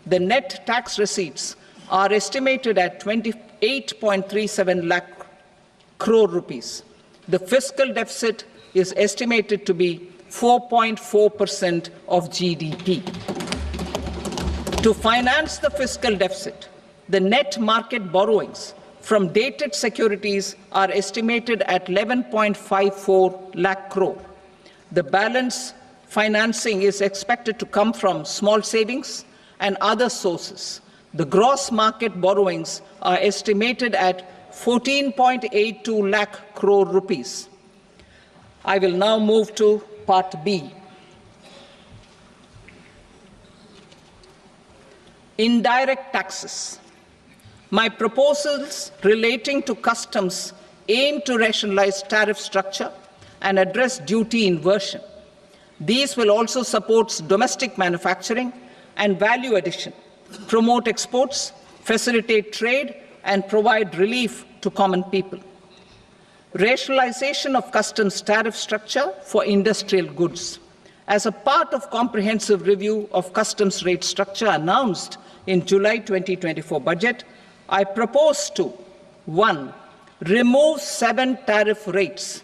The net tax receipts are estimated at 28.37 lakh crore rupees. The fiscal deficit is estimated to be 4.4% of GDP. To finance the fiscal deficit, the net market borrowings from dated securities are estimated at 11.54 lakh crore. The balance financing is expected to come from small savings and other sources. The gross market borrowings are estimated at 14.82 lakh crore rupees. I will now move to Part B. Indirect taxes. My proposals relating to customs aim to rationalize tariff structure and address duty inversion. These will also support domestic manufacturing and value addition, promote exports, facilitate trade, and provide relief to common people. Rationalization of customs tariff structure for industrial goods. As a part of comprehensive review of customs rate structure announced in July 2024 budget, I propose to 1. Remove 7 tariff rates.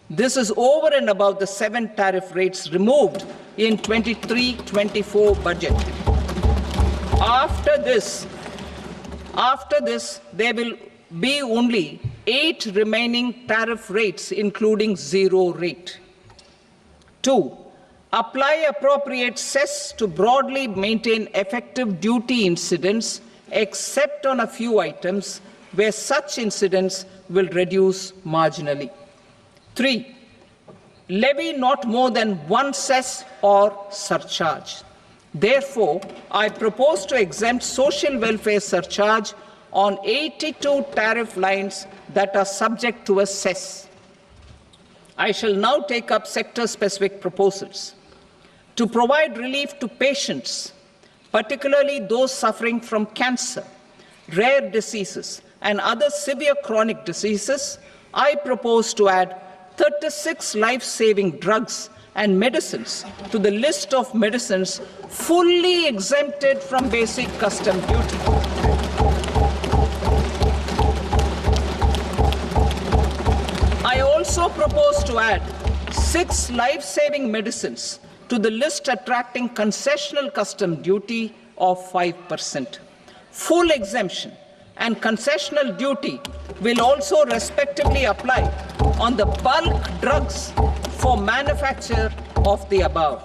This is over and above the 7 tariff rates removed in 23-24 budget. After this, there will be only 8 remaining tariff rates, including 0 rate. 2. Apply appropriate cess to broadly maintain effective duty incidence, except on a few items where such incidence will reduce marginally. 3. Levy not more than 1 cess or surcharge. Therefore, I propose to exempt social welfare surcharge on 82 tariff lines that are subject to a cess. I shall now take up sector-specific proposals. To provide relief to patients, particularly those suffering from cancer, rare diseases, and other severe chronic diseases, I propose to add 36 life-saving drugs and medicines to the list of medicines fully exempted from basic custom duty. I also propose to add 6 life-saving medicines to the list attracting concessional custom duty of 5%. Full exemption and concessional duty will also respectively apply on the bulk drugs for manufacture of the above.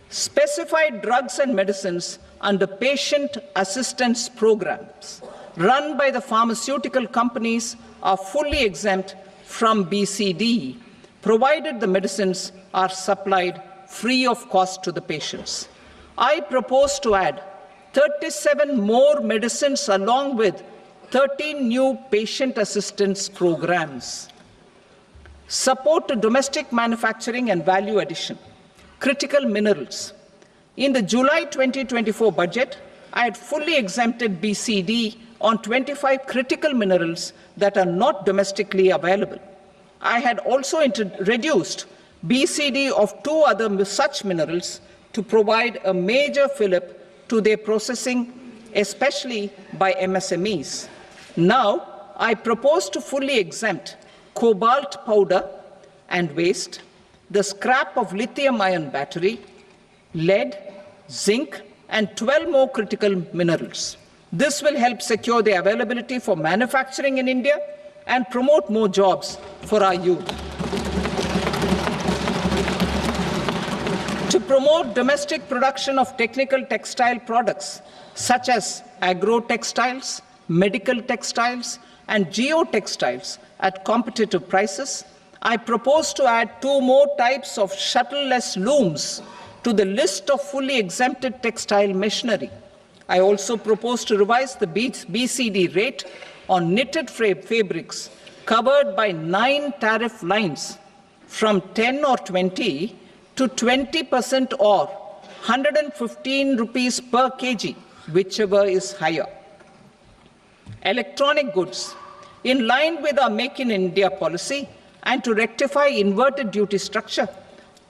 Specified drugs and medicines under patient assistance programs run by the pharmaceutical companies are fully exempt from BCD, provided the medicines are supplied free of cost to the patients. I propose to add 37 more medicines along with 13 new patient assistance programs. Support to domestic manufacturing and value addition. Critical minerals. In the July 2024 budget, I had fully exempted BCD on 25 critical minerals that are not domestically available. I had also reduced BCD of 2 other such minerals to provide a major fillip to their processing, especially by MSMEs. Now, I propose to fully exempt cobalt powder and waste, the scrap of lithium-ion battery, lead, zinc, and 12 more critical minerals. This will help secure their availability for manufacturing in India and promote more jobs for our youth. To promote domestic production of technical textile products such as agro-textiles, medical textiles, and geotextiles at competitive prices, I propose to add 2 more types of shuttle-less looms to the list of fully exempted textile machinery. I also propose to revise the BCD rate on knitted fabrics covered by 9 tariff lines from 10 or 20 to 20% or 115 rupees per kg, whichever is higher. Electronic goods. In line with our Make in India policy and to rectify inverted duty structure,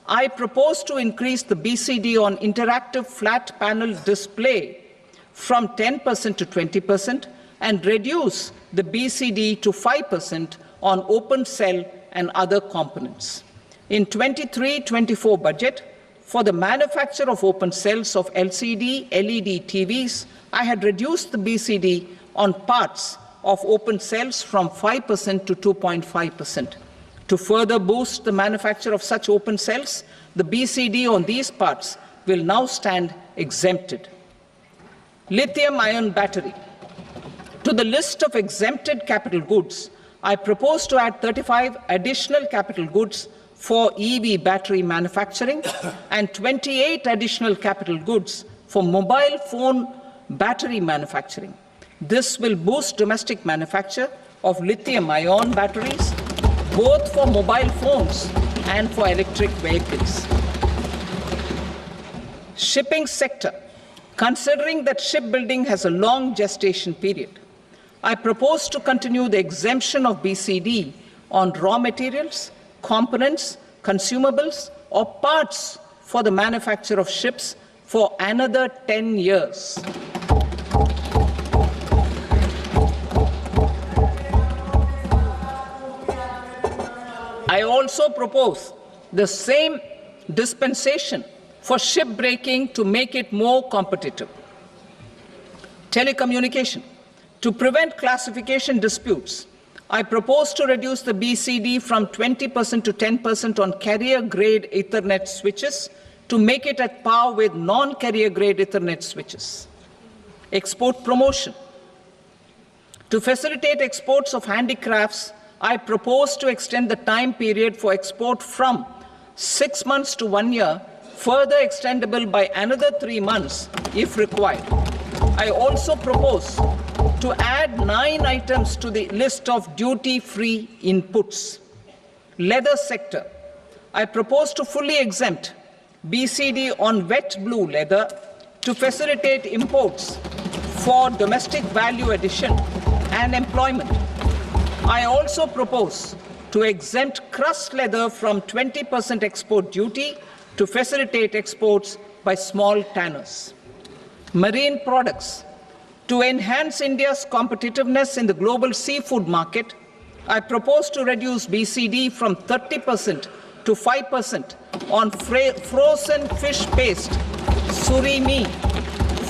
I propose to increase the BCD on interactive flat panel display from 10% to 20% and reduce the BCD to 5% on open cell and other components. In 23-24 budget, for the manufacture of open cells of LCD, LED TVs, I had reduced the BCD on parts of open cells from 5% to 2.5%. To further boost the manufacture of such open cells, the BCD on these parts will now stand exempted. Lithium-ion battery. To the list of exempted capital goods, I propose to add 35 additional capital goods for EV battery manufacturing and 28 additional capital goods for mobile phone battery manufacturing. This will boost domestic manufacture of lithium-ion batteries, both for mobile phones and for electric vehicles. Shipping sector. Considering that shipbuilding has a long gestation period, I propose to continue the exemption of BCD on raw materials, components, consumables, or parts for the manufacture of ships for another 10 years. I also propose the same dispensation for shipbreaking to make it more competitive. Telecommunication. To prevent classification disputes, I propose to reduce the BCD from 20% to 10% on carrier-grade Ethernet switches to make it at par with non-carrier-grade Ethernet switches. Export promotion. To facilitate exports of handicrafts, I propose to extend the time period for export from 6 months to 1 year, further extendable by another 3 months if required. I also propose to add 9 items to the list of duty-free inputs. Leather sector. I propose to fully exempt BCD on wet blue leather to facilitate imports for domestic value addition and employment. I also propose to exempt crust leather from 20% export duty to facilitate exports by small tanners. Marine products. To enhance India's competitiveness in the global seafood market, I propose to reduce BCD from 30% to 5% on frozen fish paste, surimi,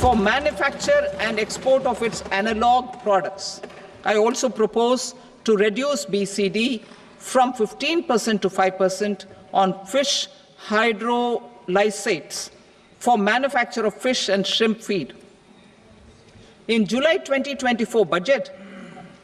for manufacture and export of its analog products. I also propose to reduce BCD from 15% to 5% on fish hydrolysates for manufacture of fish and shrimp feed. In July 2024 budget,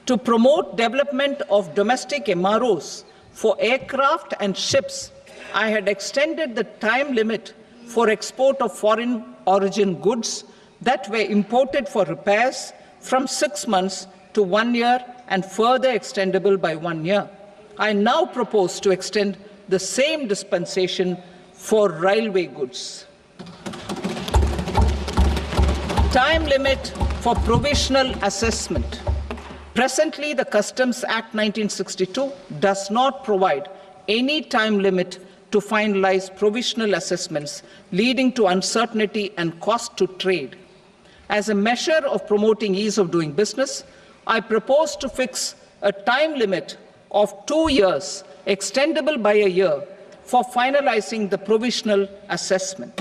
to promote development of domestic MROs for aircraft and ships, I had extended the time limit for export of foreign origin goods that were imported for repairs from 6 months to 1 year and further extendable by 1 year. I now propose to extend the same dispensation for railway goods. Time limit for provisional assessment. Presently, the Customs Act 1962 does not provide any time limit to finalize provisional assessments, leading to uncertainty and cost to trade. As a measure of promoting ease of doing business, I propose to fix a time limit of 2 years, extendable by a year, for finalizing the provisional assessment.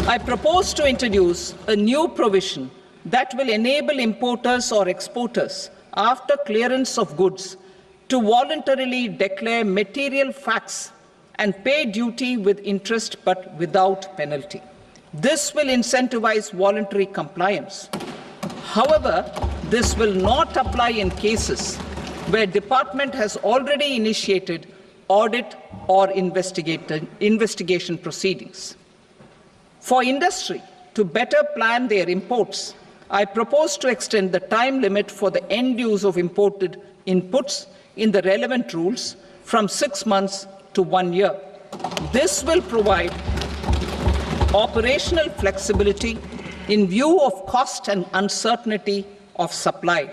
I propose to introduce a new provision that will enable importers or exporters, after clearance of goods, to voluntarily declare material facts and pay duty with interest but without penalty. This will incentivize voluntary compliance. However, this will not apply in cases where department has already initiated audit or investigation proceedings. For industry to better plan their imports, I propose to extend the time limit for the end use of imported inputs in the relevant rules from 6 months to 1 year. This will provide operational flexibility in view of cost and uncertainty of supply.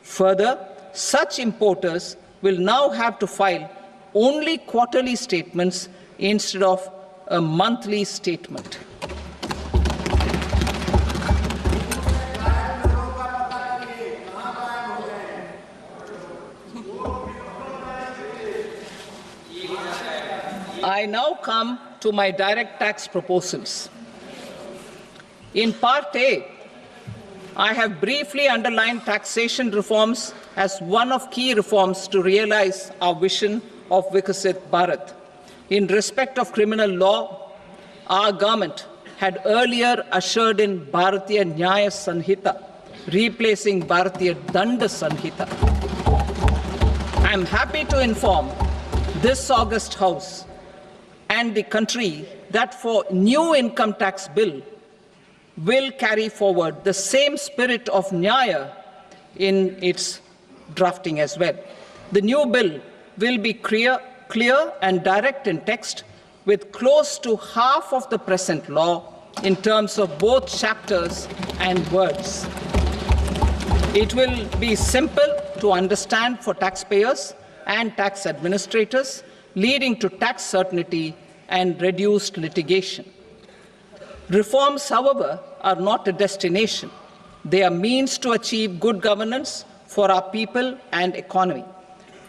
Further, such importers will now have to file only quarterly statements instead of a monthly statement. I now come to my direct tax proposals. In Part A, I have briefly underlined taxation reforms as one of key reforms to realize our vision of Vikasit Bharat. In respect of criminal law, our government had earlier ushered in Bharatiya Nyaya Sanhita, replacing Bharatiya Danda Sanhita. I am happy to inform this august House and the country that for new income tax bill will carry forward the same spirit of Nyaya in its drafting as well. The new bill will be clear and direct in text, with close to half of the present law in terms of both chapters and words. It will be simple to understand for taxpayers and tax administrators, leading to tax certainty and reduced litigation. Reforms, however, are not a destination. They are means to achieve good governance for our people and economy.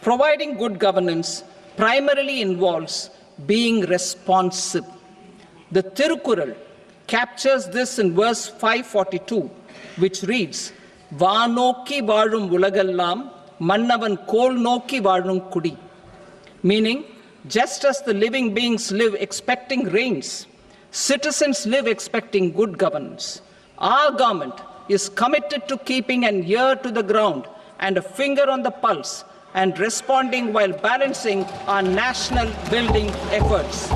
Providing good governance primarily involves being responsive. The Tirukural captures this in verse 542, which reads, "Vaanokki vaazhum ulagallam, mannavan kol nokki vaazhum kudi," meaning, just as the living beings live expecting rains, citizens live expecting good governance. Our government is committed to keeping an ear to the ground and a finger on the pulse and responding while balancing our national building efforts.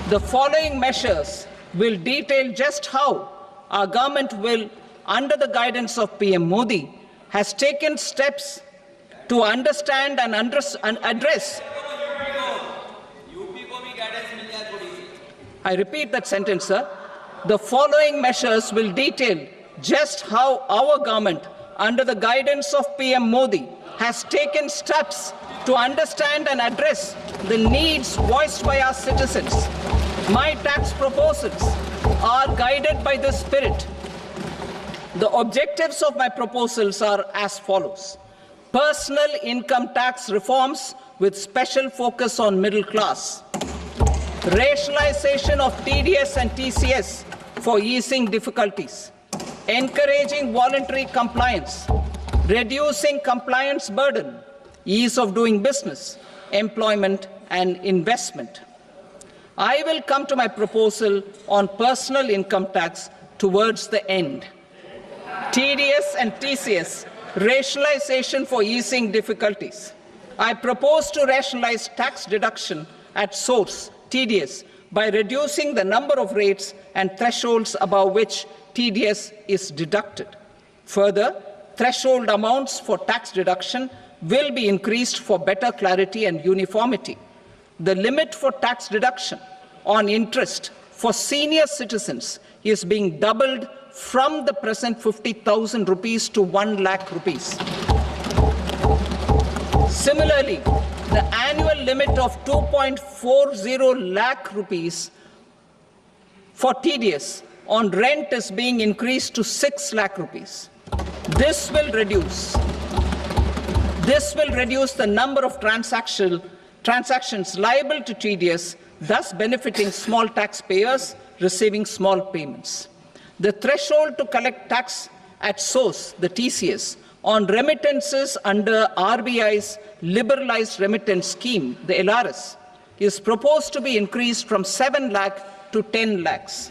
The following measures will detail just how our government will, under the guidance of PM Modi, has taken steps to understand and address. I repeat that sentence, sir. The following measures will detail just how our government, under the guidance of PM Modi, has taken steps to understand and address the needs voiced by our citizens. My tax proposals are guided by this spirit. The objectives of my proposals are as follows. Personal income tax reforms with special focus on middle class. Rationalization of TDS and TCS for easing difficulties. Encouraging voluntary compliance. Reducing compliance burden. Ease of doing business. Employment and investment. I will come to my proposal on personal income tax towards the end. TDS and TCS, rationalization for easing difficulties. I propose to rationalize tax deduction at source, TDS, by reducing the number of rates and thresholds above which TDS is deducted. Further, threshold amounts for tax deduction will be increased for better clarity and uniformity. The limit for tax deduction on interest for senior citizens is being doubled from the present 50,000 rupees to 1 lakh rupees. Similarly, the annual limit of 2.40 lakh rupees for TDS on rent is being increased to 6 lakh rupees. This will reduce the number of transactions liable to TDS, thus benefiting small taxpayers receiving small payments. The threshold to collect tax at source, the TCS, on remittances under RBI's liberalized remittance scheme, the LRS, is proposed to be increased from 7 lakh to 10 lakhs.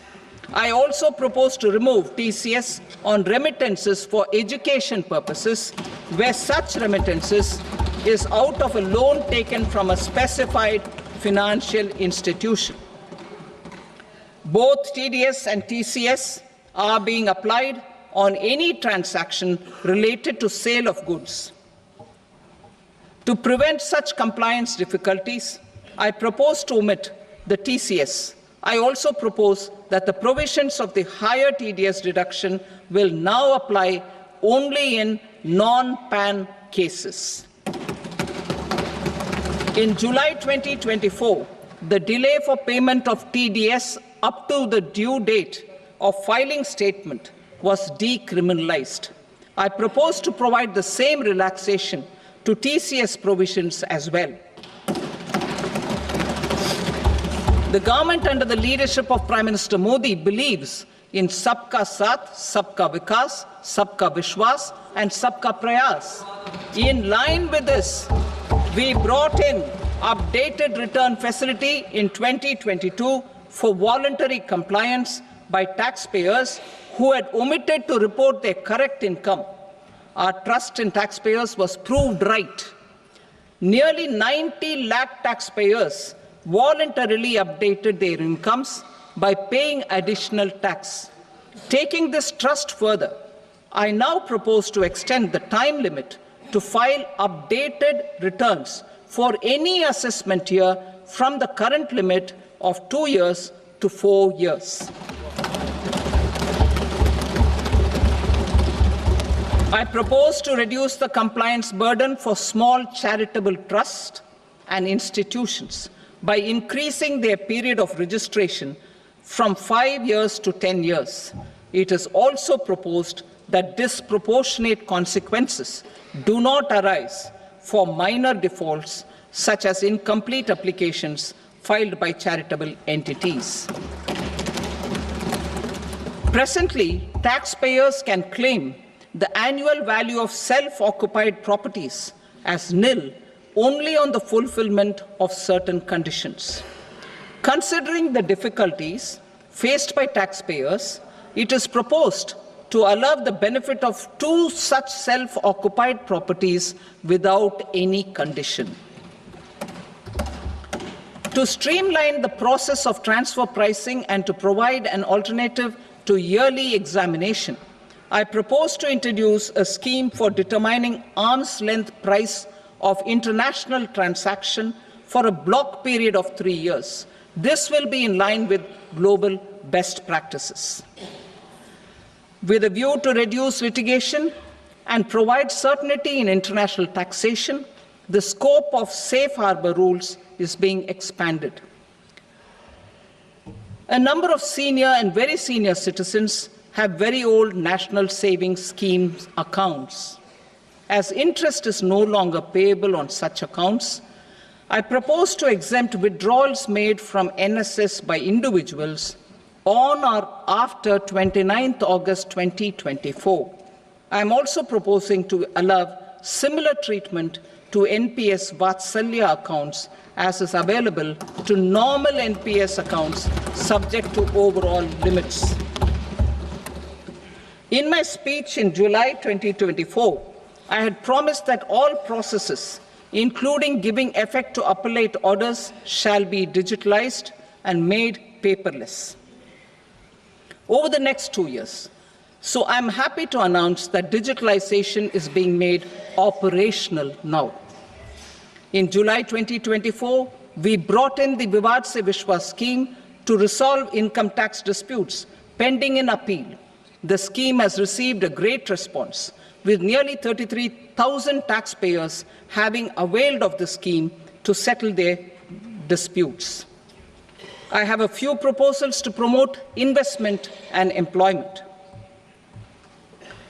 I also propose to remove TCS on remittances for education purposes, where such remittances is out of a loan taken from a specified financial institution. Both TDS and TCS are being applied on any transaction related to sale of goods. To prevent such compliance difficulties, I propose to omit the TCS. I also propose that the provisions of the higher TDS deduction will now apply only in non-PAN cases. In July 2024, the delay for payment of TDS up to the due date of filing statement was decriminalized. I propose to provide the same relaxation to TCS provisions as well. The government under the leadership of Prime Minister Modi believes in Sabka Saath, Sabka Vikas, Sabka Vishwas and Sabka Prayas. In line with this, we brought in updated return facility in 2022 for voluntary compliance by taxpayers who had omitted to report their correct income. Our trust in taxpayers was proved right. Nearly 90 lakh taxpayers voluntarily updated their incomes by paying additional tax. Taking this trust further, I now propose to extend the time limit to file updated returns for any assessment year from the current limit of 2 years to 4 years. I propose to reduce the compliance burden for small charitable trusts and institutions by increasing their period of registration from 5 years to 10 years. It is also proposed that disproportionate consequences do not arise for minor defaults such as incomplete applications filed by charitable entities. Presently, taxpayers can claim the annual value of self-occupied properties as nil only on the fulfillment of certain conditions. Considering the difficulties faced by taxpayers, it is proposed to allow the benefit of 2 such self-occupied properties without any condition. To streamline the process of transfer pricing and to provide an alternative to yearly examination, I propose to introduce a scheme for determining arm's length price of international transaction for a block period of 3 years. This will be in line with global best practices. With a view to reduce litigation and provide certainty in international taxation, the scope of safe harbor rules is being expanded. A number of senior and very senior citizens have very old national savings schemes accounts. As interest is no longer payable on such accounts, I propose to exempt withdrawals made from NSS by individuals on or after 29th August 2024. I am also proposing to allow similar treatment to NPS Vatsalya accounts as is available to normal NPS accounts subject to overall limits. In my speech in July 2024, I had promised that all processes, including giving effect to appellate orders, shall be digitalized and made paperless over the next 2 years. So I'm happy to announce that digitalization is being made operational now. In July 2024, we brought in the Vivad Se Vishwas scheme to resolve income tax disputes pending in appeal. The scheme has received a great response, with nearly 33,000 taxpayers having availed of the scheme to settle their disputes. I have a few proposals to promote investment and employment.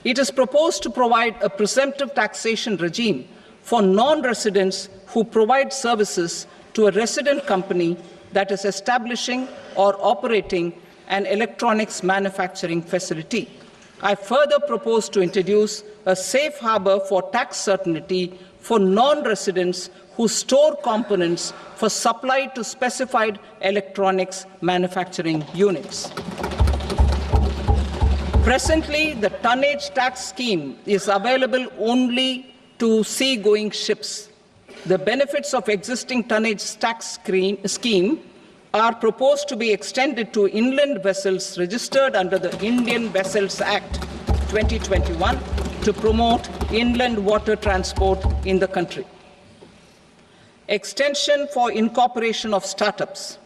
It is proposed to provide a presumptive taxation regime for non-residents who provide services to a resident company that is establishing or operating an electronics manufacturing facility. I further propose to introduce a safe harbor for tax certainty for non-residents who store components for supply to specified electronics manufacturing units. Presently, the tonnage tax scheme is available only to sea-going ships. The benefits of existing tonnage tax scheme are proposed to be extended to inland vessels registered under the Indian Vessels Act 2021 to promote inland water transport in the country. extension for incorporation of startups.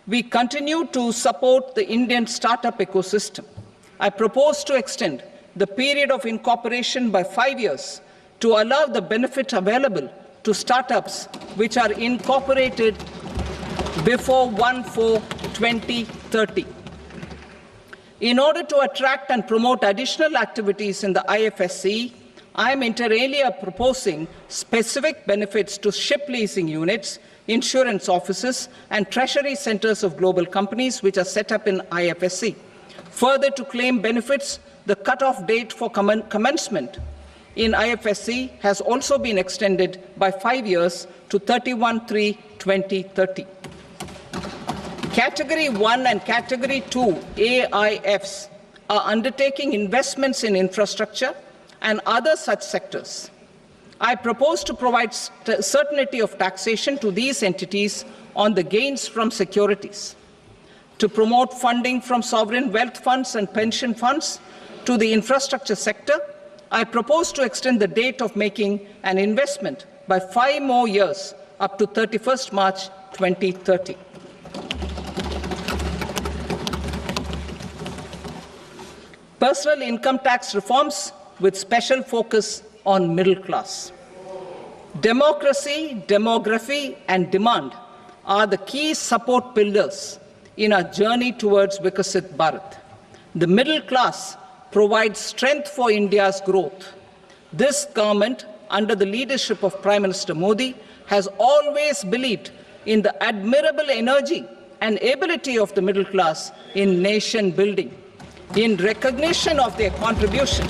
We continue to support the Indian startup ecosystem. I propose to extend the period of incorporation by 5 years to allow the benefit available to startups which are incorporated before 1/4/2030. In order to attract and promote additional activities in the IFSC, I am inter alia proposing specific benefits to ship leasing units, insurance offices, and treasury centers of global companies which are set up in IFSC. Further, to claim benefits, the cut-off date for commencement in IFSC has also been extended by 5 years to 31/3/2030. Category 1 and Category 2 AIFs are undertaking investments in infrastructure and other such sectors. I propose to provide certainty of taxation to these entities on the gains from securities, to promote funding from sovereign wealth funds and pension funds to the infrastructure sector. I propose to extend the date of making an investment by 5 more years up to 31st March 2030. Personal income tax reforms with special focus on middle class. Democracy, demography, and demand are the key support pillars in our journey towards Vikasit Bharat. The middle class provides strength for India's growth. This government, under the leadership of Prime Minister Modi, has always believed in the admirable energy and ability of the middle class in nation building. In recognition of their contribution,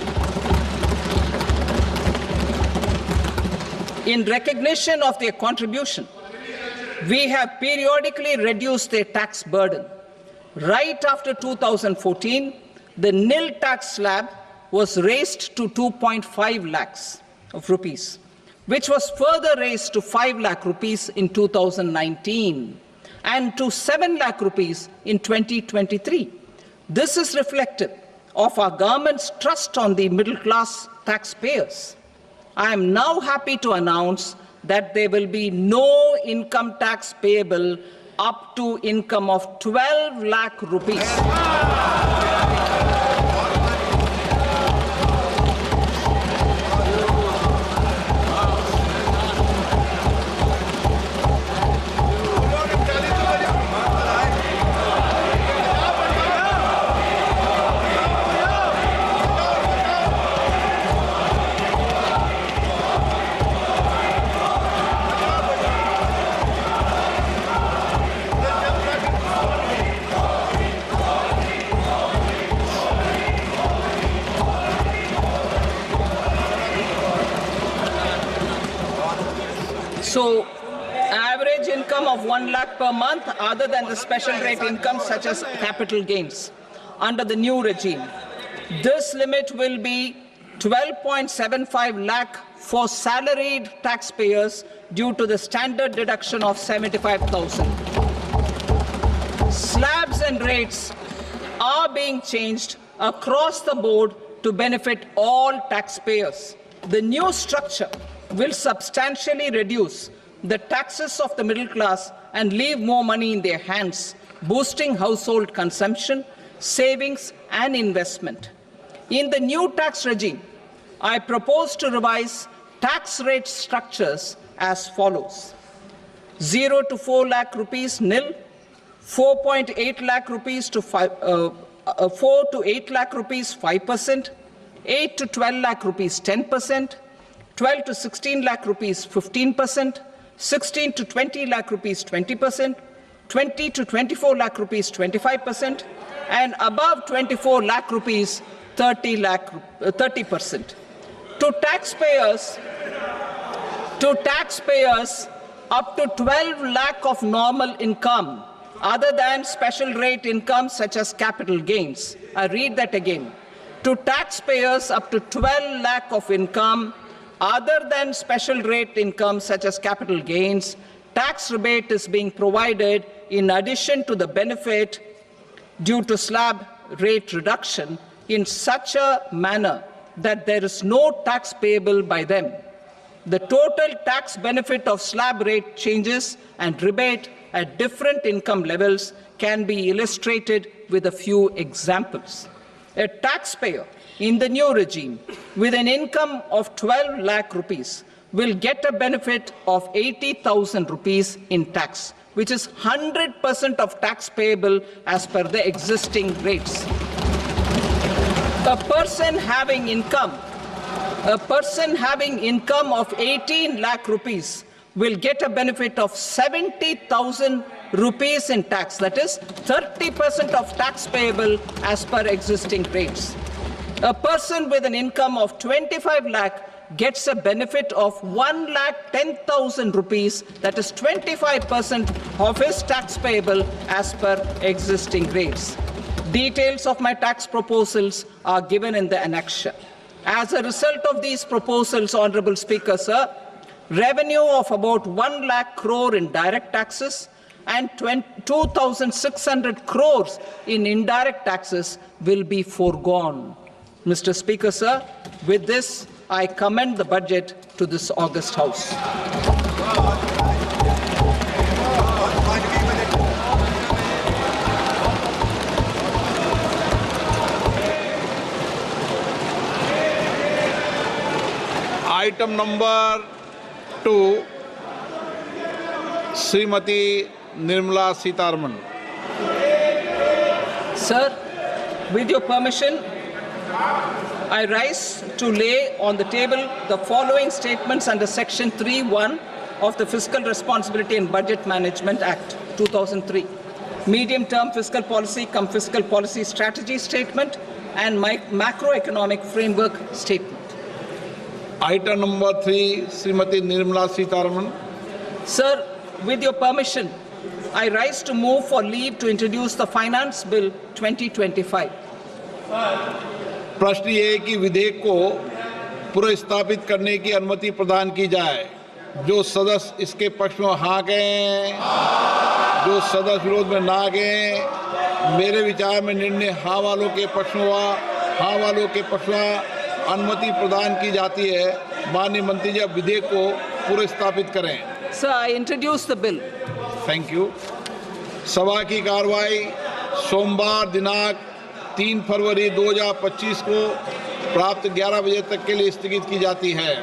we have periodically reduced their tax burden. Right after 2014, the nil tax slab was raised to 2.5 lakhs of rupees, which was further raised to 5 lakh rupees in 2019 and to 7 lakh rupees in 2023. This is reflective of our government's trust on the middle class taxpayers. I am now happy to announce that there will be no income tax payable up to income of 12 lakh rupees. So, average income of 1 lakh per month, other than the special rate income such as capital gains, under the new regime. This limit will be 12.75 lakh for salaried taxpayers due to the standard deduction of 75,000. Slabs and rates are being changed across the board to benefit all taxpayers. The new structure will substantially reduce the taxes of the middle class and leave more money in their hands, boosting household consumption, savings, and investment. In the new tax regime, I propose to revise tax rate structures as follows: 0 to 4 lakh rupees nil, 4.8 lakh rupees to 4 to 8 lakh rupees 5%, 8 to 12 lakh rupees 10%, 12 to 16 lakh rupees 15%, 16 to 20 lakh rupees 20%, 20 to 24 lakh rupees 25%, and above 24 lakh rupees 30%. To taxpayers up to 12 lakh of normal income, other than special rate income such as capital gains. I read that again. To taxpayers up to 12 lakh of income, other than special rate income such as capital gains, tax rebate is being provided in addition to the benefit due to slab rate reduction in such a manner that there is no tax payable by them. the total tax benefit of slab rate changes and rebate at different income levels can be illustrated with a few examples. A taxpayer in the new regime with an income of 12 lakh rupees will get a benefit of 80,000 rupees in tax, which is 100% of tax payable as per the existing rates. A person having income of 18 lakh rupees will get a benefit of 70,000 rupees in tax, that is 30% of tax payable as per existing rates. A person with an income of 25 lakh gets a benefit of 1,10,000 rupees, that is 25% of his tax payable as per existing rates. Details of my tax proposals are given in the annexure. As a result of these proposals, Honorable Speaker, sir, revenue of about 1 lakh crore in direct taxes and 2,600 crores in indirect taxes will be foregone. Mr. Speaker, sir, with this, I commend the budget to this august House.
Item number 2, Srimati Nirmala Sitharaman.
Sir, with your permission, I rise to lay on the table the following statements under Section 3(1) of the Fiscal Responsibility and Budget Management Act 2003. Medium-term fiscal policy cum fiscal policy strategy statement and macroeconomic framework statement.
Item number 3, Srimati Nirmala Sitharaman.
Sir, with your permission, I rise to move for leave to introduce the Finance Bill 2025.
प्रश्न ये है कि विधेयक को पुनर्स्थापित करने की अनुमति प्रदान की जाए। जो सदस्य इसके पक्ष में हाँ कहें, जो सदस्य विरोध में ना कहें। मेरे विचार में निर्णय हाँ वालों के पक्ष में हुआ, हाँ वालों के पक्ष में अनुमति प्रदान की जाती है। माननीय मंत्री जी, अब विधेयक को पुनर्स्थापित करें।
Sir, I introduce the bill.
Thank you. सभा की कार्रवाई सोमवार दिनांक 3 फरवरी 2025 को प्राप्त 11 बजे तक के लिए स्थगित की जाती है।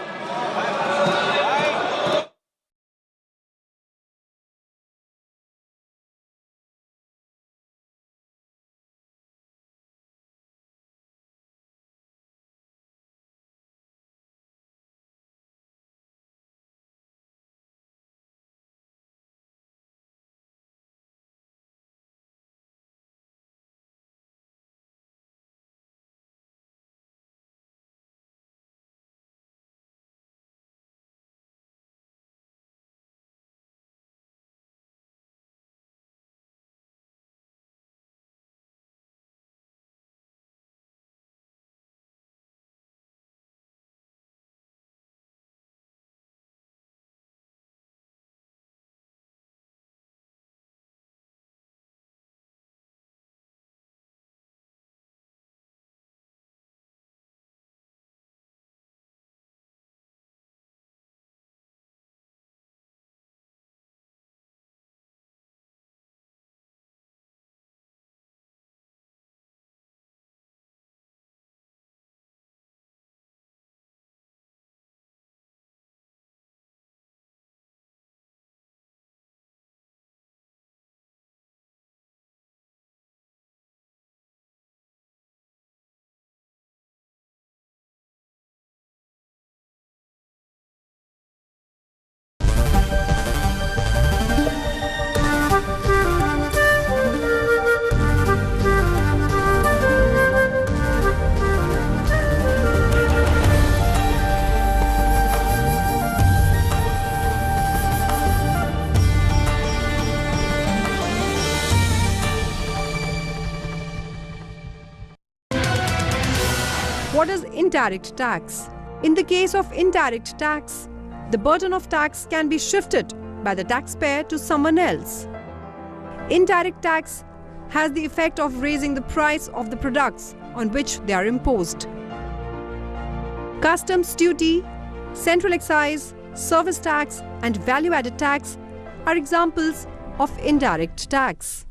What is indirect tax? In the case of indirect tax, the burden of tax can be shifted by the taxpayer to someone else. Indirect tax has the effect of raising the price of the products on which they are imposed. Customs duty, Central excise, service tax, and value-added tax are examples of indirect tax.